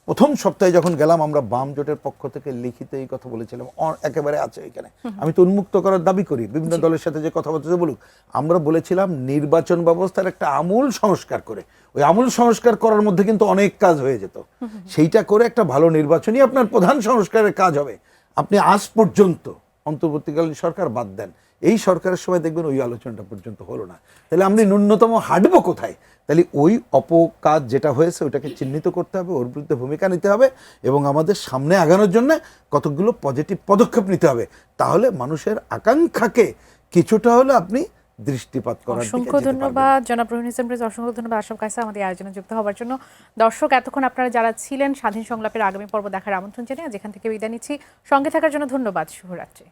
প্রথম সপ্তাহে যখন গেলাম, আমরা বাম জোটের পক্ষ থেকে লিখিত এই কথা বলেছিলাম, একেবারে আছে এখানে, আমি তো উন্মুক্ত করার দাবি করি, বিভিন্ন দলের সাথে যে কথা বলতে বলুক, আমরা বলেছিলাম নির্বাচন ব্যবস্থার একটা আমূল সংস্কার করে, ওই আমূল সংস্কার করার মধ্যে কিন্তু অনেক কাজ হয়ে যেত, সেইটা করে একটা ভালো নির্বাচনই আপনার প্রধান সংস্কারের কাজ হবে। আপনি আজ পর্যন্ত অন্তর্বর্তীকালীন সরকার বাদ দেন, এই সরকারের সময় দেখবেন ওই আলোচনাটা পর্যন্ত হলো না। তাহলে আমরা ন্যূনতম হাঁটবো কোথায়? তাহলে ওই অপকাজ যেটা হয়েছে ওটাকে চিহ্নিত করতে হবে, ওর বিরুদ্ধে ভূমিকা নিতে হবে এবং আমাদের সামনে আগানোর জন্য কতগুলো পজিটিভ পদক্ষেপ নিতে হবে। তাহলে মানুষের আকাঙ্ক্ষাকে কিছুটা হলে আপনি দৃষ্টিপাত করার দিকে অসংখ্য যেতে পারবেন। ধন্যবাদ জনাব রহিন হোসেন প্রিন্স, অসংখ্য ধন্যবাদ আশরাফ কায়সার আমাদের আয়োজনে যুক্ত হওয়ার জন্য। দর্শক, এতক্ষণ আপনারা যারা ছিলেন স্বাধীন সংলাপের আগামী পর্ব দেখার আমন্ত্রণ জানিয়ে যেখান থেকে বিদায় নিচ্ছি। সঙ্গে থাকার জন্য ধন্যবাদ। শুভরাত্রি।